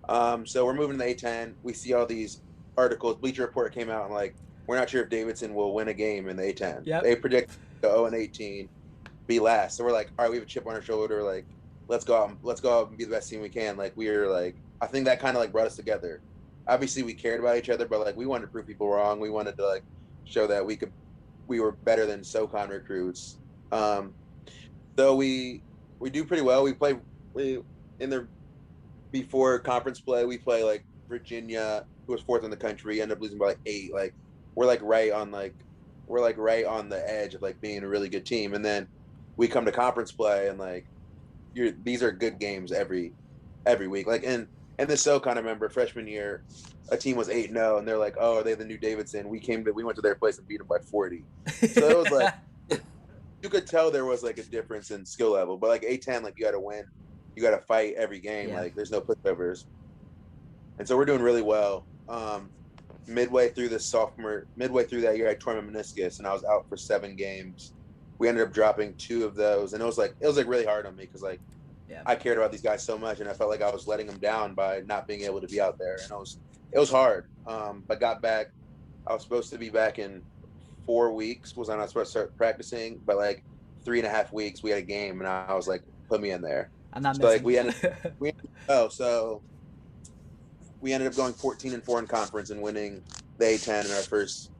So we're moving to the A10. We see all these articles. Bleacher Report came out and like, we're not sure if Davidson will win a game in the A10. Yep. They predict the 0-18, be last. So we're like, all right, we have a chip on our shoulder. Like, let's go out and be the best team we can. Like, we are like, I think that kind of like brought us together. Obviously, we cared about each other, but like, we wanted to prove people wrong. We wanted to like show that we were better than SoCon recruits. So we do pretty well. We in the before conference play, we play like Virginia, who was fourth in the country, end up losing by like 8. Like we're like right on the edge of like being a really good team. And then we come to conference play and like these are good games every week. Like and this SoCon, I remember freshman year, a team was 8-0 and they're like, oh, are they the new Davidson? We went to their place and beat them by 40. So it was like you could tell there was like a difference in skill level. But like A10, like you got to win, you got to fight every game. Yeah. Like there's no pushovers. And so we're doing really well. Midway through that year, I tore my meniscus and I was out for 7 games. We ended up dropping 2 of those, and it was like really hard on me because like I cared about these guys so much, and I felt like I was letting them down by not being able to be out there, and it was hard. But got back. I was supposed to be back in 4 weeks. Was I not supposed to start practicing? But like 3.5 weeks, we had a game, and I was like, put me in there. I'm not so missing. Like we ended up going 14-4 in conference and winning the A10 in our first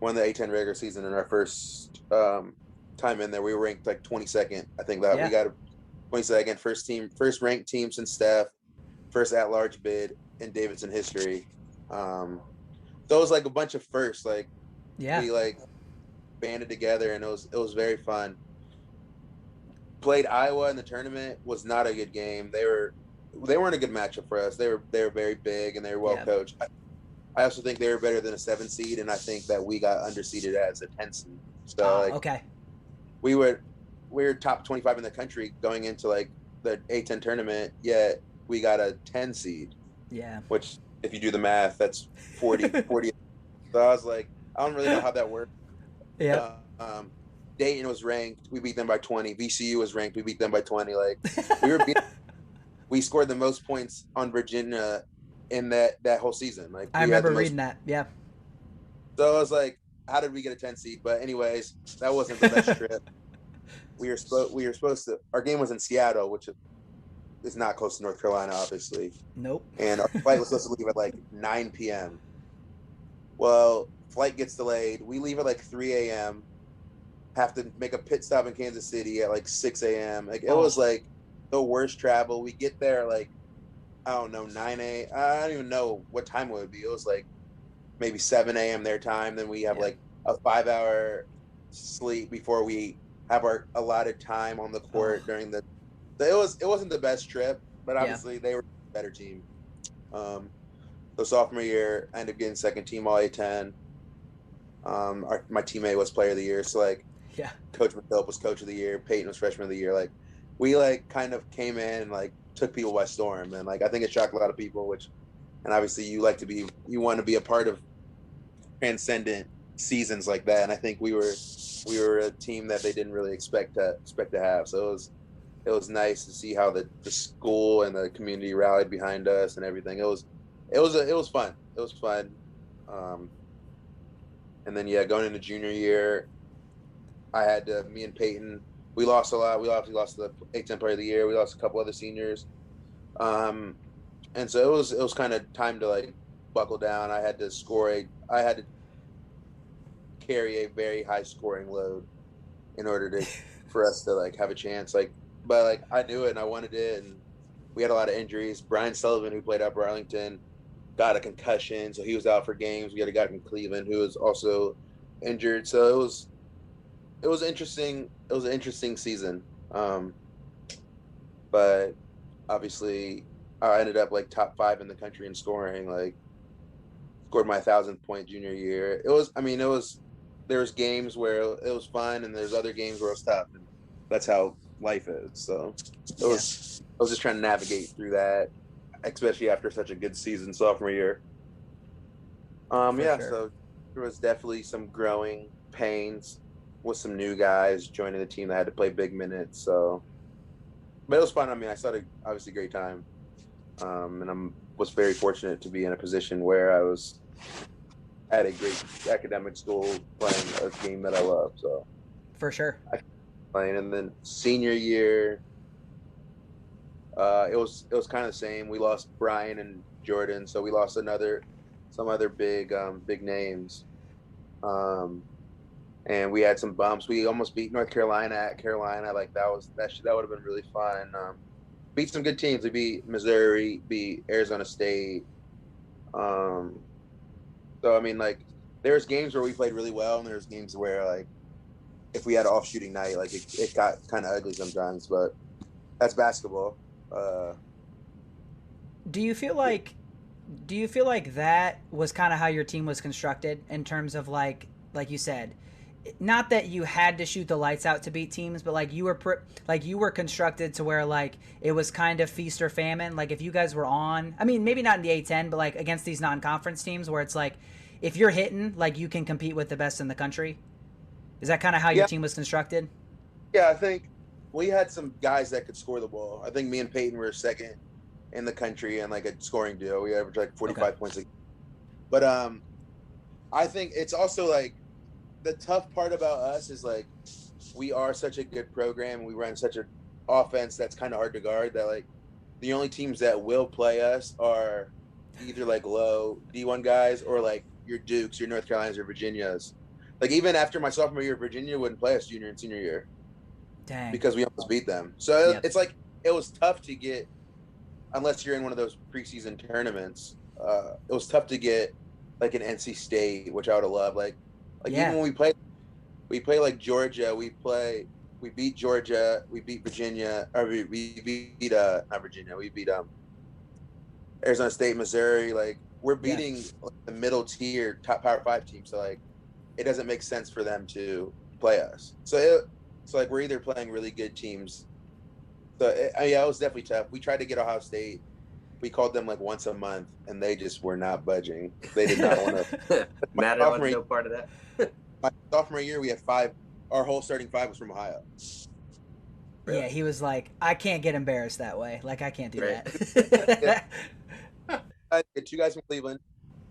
won the A10 regular season in our first time in there. We were ranked like 22nd. I think that we got 22nd, first ranked team since Steph, first at-large bid in Davidson history. So it was like a bunch of firsts. Like we like banded together, and it was very fun. Played Iowa in the tournament, was not a good game. They weren't a good matchup for us. They were very big and they were well coached. I also think they were better than a 7 seed, and I think that we got underseeded as a 10 seed. So we were top 25 in the country going into like the A10 tournament, yet we got a 10 seed. Yeah. Which, if you do the math, that's 40. So I was like, I don't really know how that works. Yeah. Dayton was ranked. We beat them by 20. VCU was ranked. We beat them by 20. Like we scored the most points on Virginia in that whole season. Like I remember reading that. Yeah. So I was like, how did we get a 10 seed? But anyways, that wasn't the best trip. We were supposed to. Our game was in Seattle, which is not close to North Carolina, obviously. Nope. And our flight was supposed to leave at like 9 p.m. Well, flight gets delayed. We leave at like 3 a.m. Have to make a pit stop in Kansas City at like 6 a.m. Like it was like the worst travel. We get there like, I don't know, 9 a.m. I don't even know what time it would be. It was like maybe 7 a.m. their time. Then we have like a 5-hour sleep before we have our allotted time on the court during the. It wasn't the best trip, but obviously they were a better team. So sophomore year, I ended up getting second team All A10. My teammate was player of the year. So like, Coach McKillop was coach of the year. Peyton was freshman of the year. Like, we like kind of came in and like took people by storm, and like I think it shocked a lot of people. And obviously you want to be a part of transcendent seasons like that. And I think we were a team that they didn't really expect to have. So it was nice to see how the school and the community rallied behind us and everything. It was fun. It was fun. And then going into junior year, me and Peyton, we lost a lot. We obviously lost the A10 player of the year. We lost a couple other seniors. And so it was kind of time to like buckle down. I had to carry a very high scoring load in order for us to like have a chance. But like I knew it and I wanted it, and we had a lot of injuries. Brian Sullivan, who played at Arlington, got a concussion, so he was out for games. We had a guy from Cleveland who was also injured. So it was interesting. It was an interesting season. But obviously I ended up like top 5 in the country in scoring, like scored my 1,000th point junior year. There was games where it was fun, and there's other games where it was tough, and that's how life is. So I was just trying to navigate through that, especially after such a good season sophomore year. So there was definitely some growing pains with some new guys joining the team that had to play big minutes. So but it was fun. I mean, I started obviously a great time, and was very fortunate to be in a position where I was at a great academic school playing a game that I love. So For sure. I playing, and then senior year, it was kind of the same. We lost Brian and Jordan, so we lost some other big names, um, and we had some bumps. We almost beat North Carolina at Carolina. Like that would have been really fun. Beat some good teams. We beat Missouri, beat Arizona State. Um, so I mean, like, there's games where we played really well, and there's games where, like, if we had an off shooting night, like it got kind of ugly sometimes. But that's basketball. Uh, Do you feel like that was kind of how your team was constructed in terms of like you said, not that you had to shoot the lights out to beat teams, but like you were constructed to where like it was kind of feast or famine. Like if you guys were on, I mean, maybe not in the A10, but like against these non-conference teams where it's like if you're hitting, like you can compete with the best in the country. Is that kind of how your team was constructed? yeah, I think we had some guys that could score the ball. I think me and Peyton were second in the country and like a scoring duo. We averaged like 45 points a game. But I think it's also like the tough part about us is like we are such a good program and we run such an offense that's kind of hard to guard that like the only teams that will play us are either like low D1 guys or like your Dukes, your North Carolinas, or Virginias. Like even after my sophomore year, Virginia wouldn't play us junior and senior year. Dang. Because we almost beat them. So it's like it was tough to get, unless you're in one of those preseason tournaments. It was tough to get like an NC State, which I would have loved. Like even when we play like Georgia, we beat Georgia, we beat Virginia, or we beat not Virginia, we beat Arizona State, Missouri. Like we're beating the middle tier top Power 5 team. So like it doesn't make sense for them to play us. So like we're either playing really good teams. So it was definitely tough. We tried to get Ohio State. We called them like once a month, and they just were not budging. They did not want to. Matt was no part of that. My sophomore year, we had 5. Our whole starting 5 was from Ohio. Really? Yeah, he was like, I can't get embarrassed that way. Like I can't do that. I had 2 guys from Cleveland.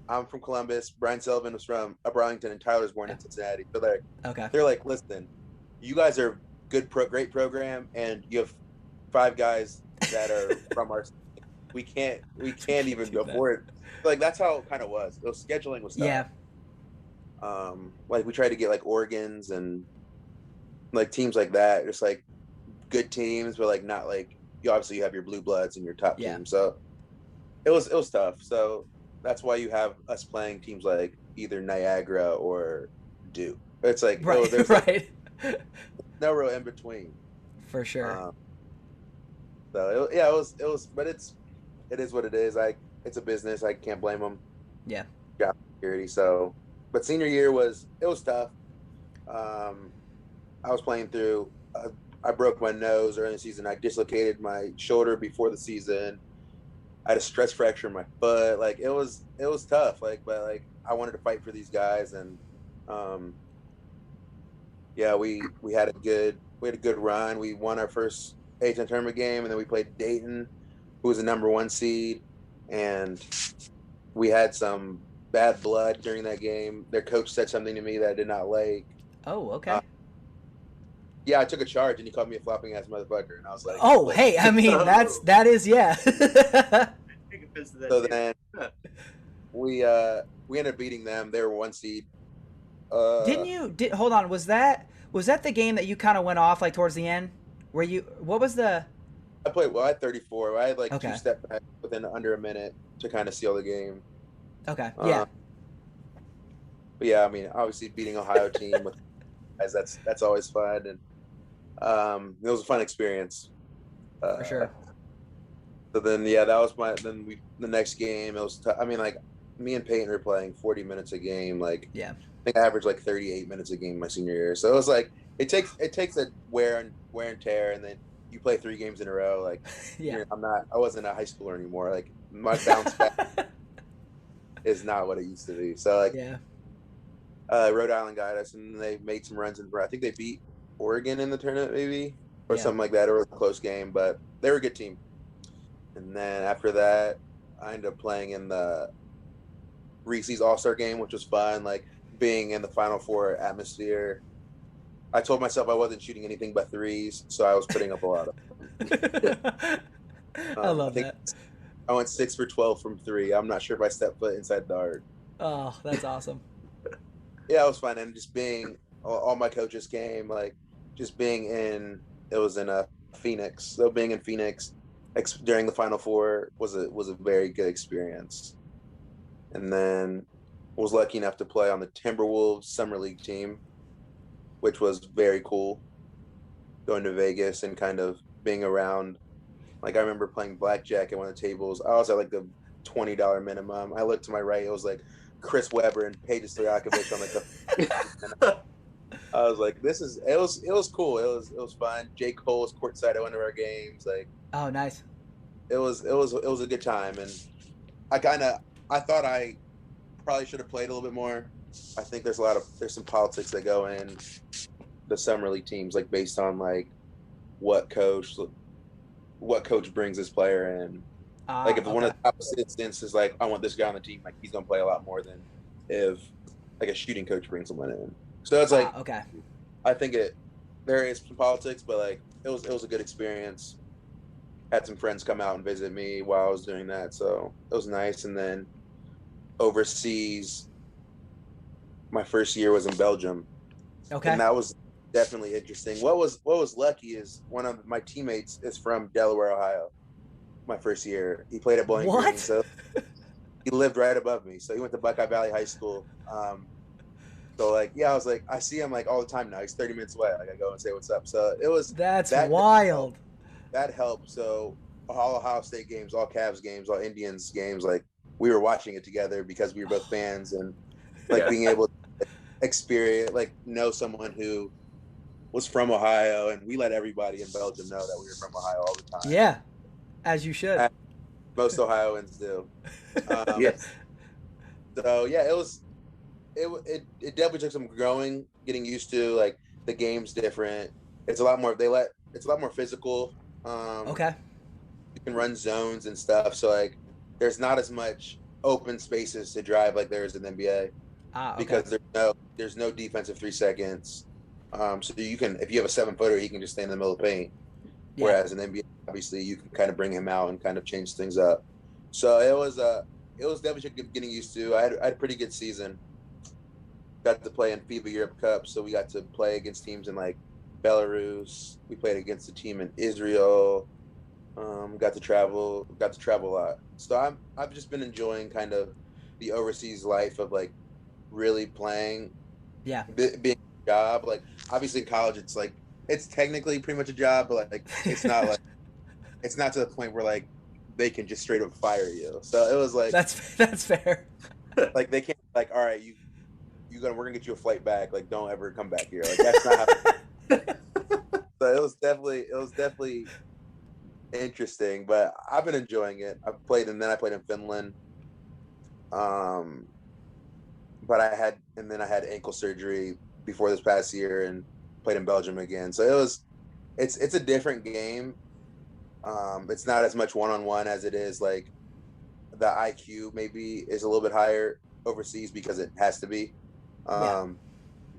I'm from Columbus. Brian Sullivan was from Upper Arlington, and Tyler was born in Cincinnati. So they're like, listen, you guys are great program, and you have 5 guys that are from our. We can't even afford. Like that's how it kind of was. The scheduling was tough. Yeah. Like we tried to get like Oregons and like teams like that, just like good teams, but like not like you obviously have your blue bloods and your top team. So it was tough. So that's why you have us playing teams like either Niagara or Duke. It's like there's right. Like, no real in between. For sure. So it was, but it is what it is. It's a business. I can't blame them. Yeah. Job security. So, but senior year was tough. I was playing through. I broke my nose early in the season. I dislocated my shoulder before the season. I had a stress fracture in my foot. Like it was tough. Like, but like I wanted to fight for these guys, and we had a good run. We won our first A10 tournament game, and then we played Dayton, who was the number 1 seed, and we had some bad blood during that game. Their coach said something to me that I did not like. Oh, okay. Yeah, I took a charge, and he called me a flopping ass motherfucker, and I was like, "Oh, hey, I mean, that is, yeah." So then we ended up beating them. They were 1 seed. Didn't you? Hold on, was that the game that you kind of went off like towards the end? Where you? What was the? I played well. I had 34. I had like 2 step back within under a minute to kind of seal the game. Okay. Yeah. But yeah, I mean, obviously beating Ohio team with guys, that's always fun, and it was a fun experience. For sure. So then, that was the next game. It was I mean, like me and Peyton were playing 40 minutes a game. Like I think I averaged like 38 minutes a game my senior year. So it was like it takes a wear and tear, and then you play 3 games in a row. Like I wasn't a high schooler anymore. Like my bounce back is not what it used to be. So like Rhode Island got us, and they made some runs I think they beat Oregon in the tournament, maybe. or Yeah. something like that, or a close game. But they were a good team. And then after that, I ended up playing in the Reese's All-Star game, which was fun. Like being in the Final Four atmosphere. I told myself I wasn't shooting anything but threes, so I was putting up a lot of I I love think that. I went 6 for 12 from three. I'm not sure if I stepped foot inside the arc. Oh, that's awesome. Yeah, it was fun, and just being all my coaches came, like just being in. It was in Phoenix, so being in Phoenix during the Final Four was a very good experience. And then was lucky enough to play on the Timberwolves summer league team, which was very cool. Going to Vegas and kind of being around. Like I remember playing blackjack at one of the tables. I was at like the $20 minimum. I looked to my right. It was like Chris Webber and Peja Stojakovic on like the. I was like, this is it was cool. It was fun. J. Cole was courtside at one of our games. Like Oh, nice. it was a good time, and I kind of I thought I probably should have played a little bit more. I think there's some politics that go in the summer league teams, like based on like what coach what coach brings his player in. Like if one Okay. of the top assistants is like, I want this guy on the team, like he's gonna play a lot more than if like a shooting coach brings someone in. So it's like Okay. I think there is some politics, but like it was a good experience. Had some friends come out and visit me while I was doing that, so it was nice. And then overseas, my first year was in Belgium, Okay. and that was definitely interesting. What was lucky is one of my teammates is from Delaware, Ohio. My first year, he played at Bowling Green, What? so he lived right above me. So he went to Buckeye Valley High School. So like, yeah, I was like, I see him like all the time now. He's 30 minutes away. Like I go and say what's up. So it was That's that wild. that helped. So all Ohio State games, all Cavs games, all Indians games, like we were watching it together because we were both fans, and like Yeah. being able to experience, like know someone who was from Ohio, and we let everybody in Belgium know that we were from Ohio all the time. Yeah, as you should. As most Ohioans do. Um, Yes. so yeah, it definitely took some growing, getting used to like the game's different. It's a lot more. It's a lot more physical. Okay. You can run zones and stuff. So like, there's not as much open spaces to drive like there is in the NBA Okay. because there's no defensive 3 seconds. So you can, if you have a 7-footer, he can just stay in the middle of the paint. Yeah. Whereas in the NBA, obviously, you can kind of bring him out and kind of change things up. So it was definitely getting used to. I had a pretty good season. Got to play in FIBA Europe Cup, so we got to play against teams in like Belarus. We played against a team in Israel. Got to travel a lot. So I've just been enjoying kind of the overseas life of like really playing, Yeah. being a job. Like obviously in college, it's like it's technically pretty much a job, but like it's not like it's not to the point where like they can just straight up fire you. So it was like That's fair. like they can't like, all right, we're gonna get you a flight back. Like don't ever come back here. Like that's not how. So it was definitely interesting, but I've been enjoying it. I played in Finland. Um, but I had ankle surgery before this past year and played in Belgium again. So it's a different game. It's not as much one-on-one as it is like the IQ maybe is a little bit higher overseas because it has to be. Yeah.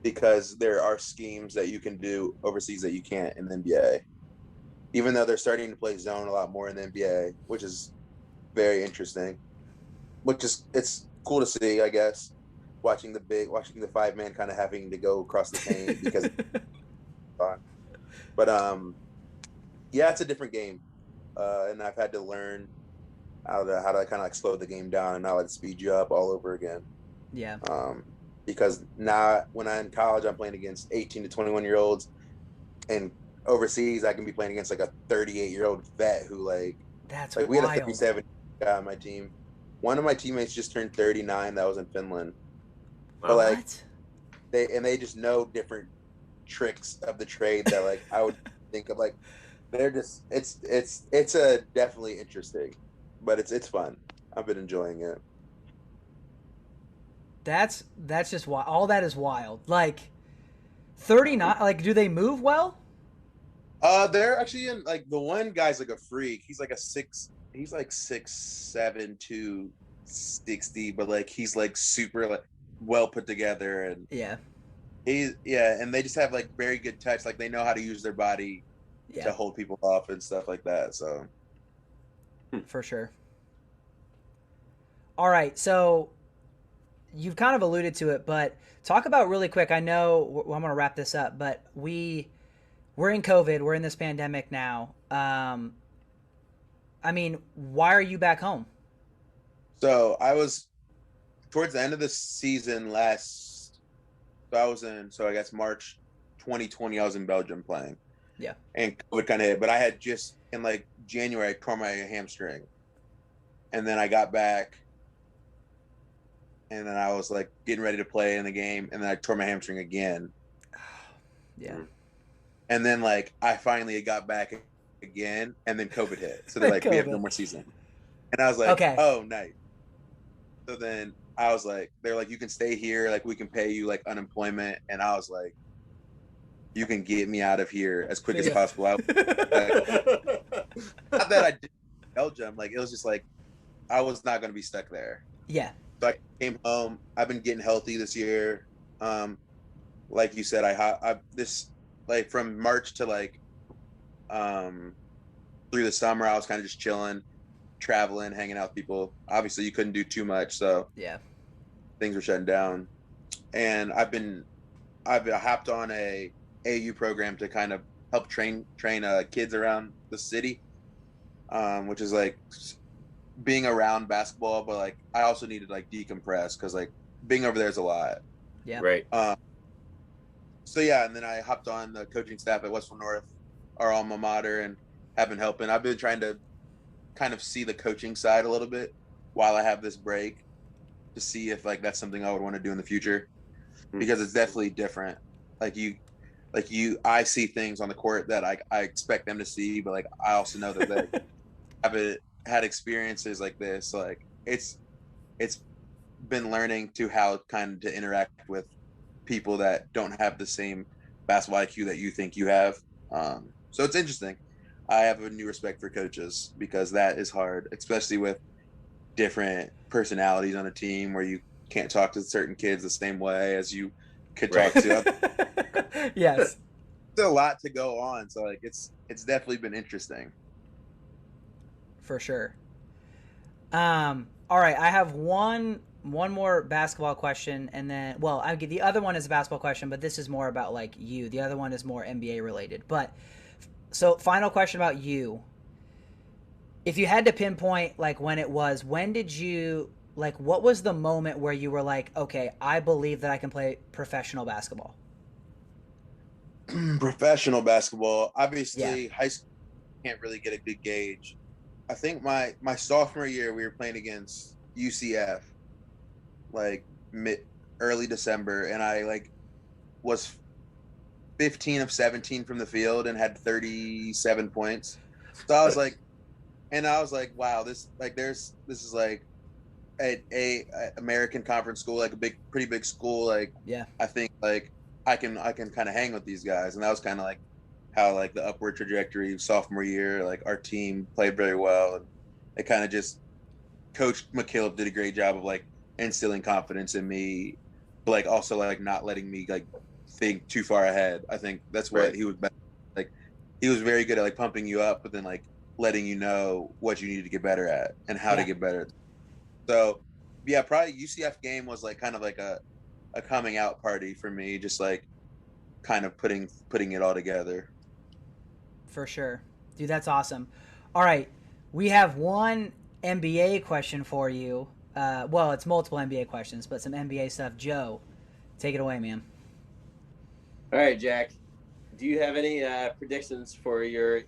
Because there are schemes that you can do overseas that you can't in the NBA. Even though they're starting to play zone a lot more in the NBA, which is very interesting. It's cool to see, I guess, watching the 5-man kind of having to go across the paint because it's fun. But yeah, it's a different game, and I've had to learn how to kind of like slow the game down and not let it speed you up all over again. Yeah. Because now when I'm in college, I'm playing against 18 to 21-year-olds, and overseas I can be playing against like a 38-year-old vet who That's we had a wild. 37 guy on my team. One of my teammates just turned 39. That was in Finland. But like What? they just know different tricks of the trade that like I would think of. Like they're just it's a definitely interesting, but it's fun. I've been enjoying it. That's just wild. All that is wild. Like 39. Like, do they move well? They're actually in like the one guy's like a freak. He's like 6'7", 260, but like he's like super like well put together and Yeah. and they just have like very good touch. Like they know how to use their body to hold people off and stuff like that. So for sure. All right, so you've kind of alluded to it, but talk about really quick. I know I'm going to wrap this up, but we're in COVID. We're in this pandemic now. I mean, why are you back home? So I was towards the end of the season so I guess March 2020, I was in Belgium playing. Yeah. And COVID kind of hit, but I had just in like January, I tore my hamstring. And then I got back and then I was like getting ready to play in the game. And then I tore my hamstring again. Yeah. And then like I finally got back again and then COVID hit. So they're like, we have no more season. And I was like, okay. Oh, nice. So then I was like, they're like, you can stay here. Like we can pay you like unemployment. And I was like, you can get me out of here as quick as possible. Not that I did Belgium. Like it was just like, I was not going to be stuck there. Yeah. So I came home. I've been getting healthy this year. Like you said, I this like from March to like through the summer, I was kind of just chilling, traveling, hanging out with people. Obviously, you couldn't do too much, so things were shutting down. And I've hopped on a AU program to kind of help train kids around the city, which is like being around basketball, but like I also needed like decompress because like being over there is a lot. Yeah. Right. So yeah, and then I hopped on the coaching staff at Western North, our alma mater, and have been helping. I've been trying to kind of see the coaching side a little bit while I have this break to see if like that's something I would want to do in the future, because it's definitely different. I see things on the court that I expect them to see, but like I also know that they haven't had experiences like this. So, like it's been learning how to interact with people that don't have the same basketball IQ that you think you have. So it's interesting. I have a new respect for coaches because that is hard, especially with different personalities on a team where you can't talk to certain kids the same way as you could talk to other. Yes. There's a lot to go on. So like it's definitely been interesting. For sure. All right. I have one more basketball question, and then, well, the other one is a basketball question, but this is more about like you. The other one is more NBA related. But so, final question about you. If you had to pinpoint like when did you like? What was the moment where you were like, okay, I believe that I can play professional basketball? Professional basketball, obviously, high school can't really get a good gauge. I think my sophomore year we were playing against UCF. Like early December, and I like was 15 of 17 from the field and had 37 points. So I was like, wow, this is like a American conference school, like pretty big school. Like, I think like I can kind of hang with these guys, and that was kind of like how like the upward trajectory sophomore year. Like our team played very well, and it kind of just Coach McKillop did a great job of like instilling confidence in me, but like also like not letting me like think too far ahead. I think that's what he was like. He was very good at like pumping you up, but then like letting you know what you need to get better at and how to get better. So yeah, probably UCF game was like kind of like a coming out party for me, just like kind of putting it all together. For sure. Dude, that's awesome. All right. We have one NBA question for you. Well, it's multiple NBA questions, but some NBA stuff. Joe, take it away, man. All right, Jack. Do you have any predictions for your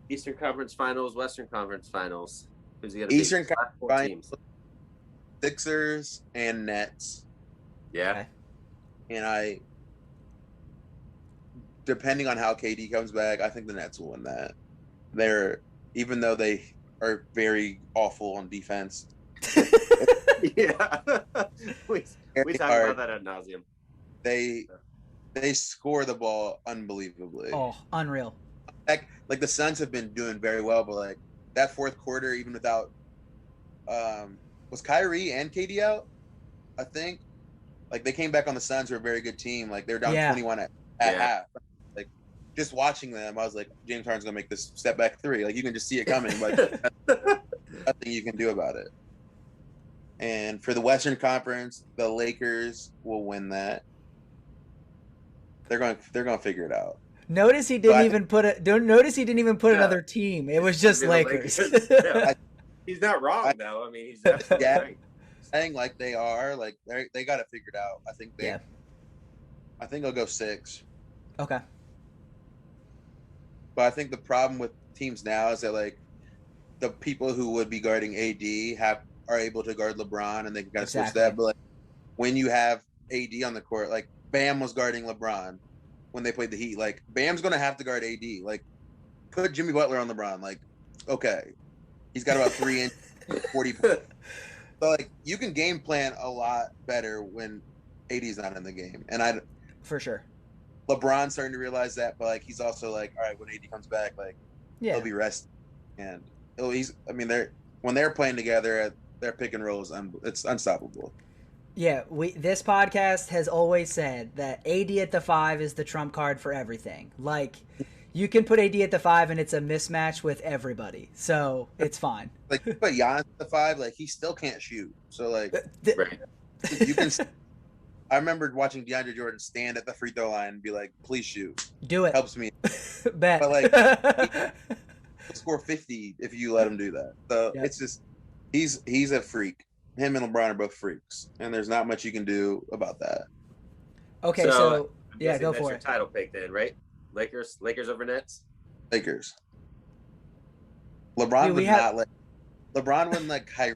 Eastern Conference Finals, Western Conference Finals? Who's going to be? Eastern Conference Finals, Sixers and Nets. Yeah. Okay. And depending on how KD comes back, I think the Nets will win that. Even though they are very awful on defense. Yeah. we talk about that ad nauseum. They score the ball unbelievably. Oh, unreal. like the Suns have been doing very well, but like that fourth quarter, even without was Kyrie and KD out, I think. Like they came back on the Suns, who are a very good team. Like they were down 21 at half. Like just watching them, I was like, James Harden's gonna make this step back three. Like you can just see it coming, but nothing you can do about it. And for the Western Conference, the Lakers will win that. They're going to figure it out. Notice he didn't even put another team. It was just Lakers. He's not wrong though. I mean, he's absolutely right. Saying like they are, like they got it figured out. I think I think they'll go 6. Okay. But I think the problem with teams now is that like the people who would be guarding AD are able to guard LeBron, and they can kind of switch that. But like when you have AD on the court, like Bam was guarding LeBron when they played the Heat. Like Bam's going to have to guard AD. Like put Jimmy Butler on LeBron. Like okay, he's got about 3 inches, 40 points. So like you can game plan a lot better when AD's not in the game, and for sure. LeBron's starting to realize that, but like he's also like, all right, when AD comes back, like he'll be rested, and when they're playing together, their pick and roll it's unstoppable. Yeah, this podcast has always said that AD at the 5 is the trump card for everything. Like you can put AD at the 5 and it's a mismatch with everybody, so it's fine. Like you put Giannis at the 5, like he still can't shoot, so like you can. I remember watching DeAndre Jordan stand at the free throw line and be like, "Please shoot." Do it. Helps me. Bet. But like, he'll score 50 if you let him do that. So it's just he's a freak. Him and LeBron are both freaks, and there's not much you can do about that. Okay, so yeah, go for it. That's your title pick then, right? Lakers over Nets. Lakers. LeBron wouldn't let Kyrie.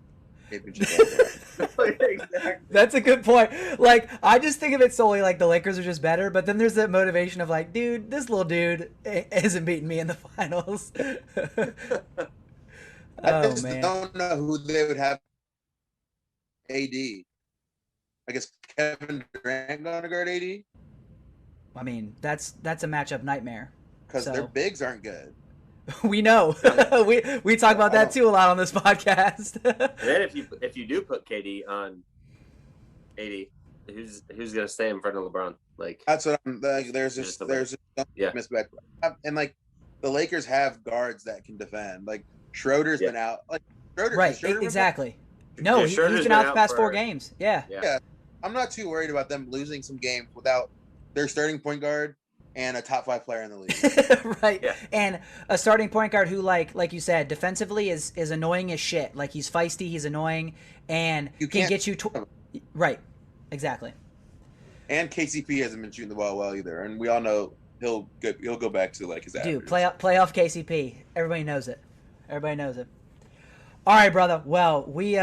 Exactly. That's a good point. Like I just think of it solely like the Lakers are just better, but then there's that motivation of like, dude, this little dude isn't beating me in the finals. I just don't know who they would have. AD. I guess Kevin Durant going to guard AD. I mean, that's a matchup nightmare. Because their bigs aren't good. We know. we talk about that too a lot on this podcast. And then if you do put KD on AD, who's gonna stay in front of LeBron? Like that's what I'm like. There's just mismatch, and like the Lakers have guards that can defend. Like Schroeder's been out. Like Schroeder, exactly. No, he's been out the past 4 games. Yeah. I'm not too worried about them losing some games without their starting point guard and a top 5 player in the league. Right. Yeah. And a starting point guard who, like you said, defensively is annoying as shit. Like he's feisty, he's annoying, and can get you right. Exactly. And KCP hasn't been shooting the ball well either, and we all know he'll go back to like his average. Dude, playoff KCP. Everybody knows it. All right, brother. Well, we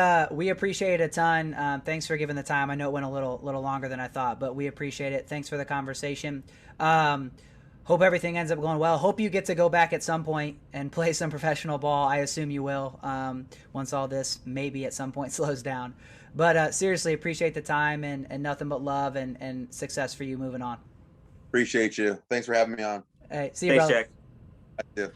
appreciate it a ton. Thanks for giving the time. I know it went a little longer than I thought, but we appreciate it. Thanks for the conversation. Hope everything ends up going well. Hope you get to go back at some point and play some professional ball. I assume you will once all this maybe at some point slows down. But seriously, appreciate the time and nothing but love and success for you moving on. Appreciate you. Thanks for having me on. Hey, see you, brother. Thanks, Jack. I do.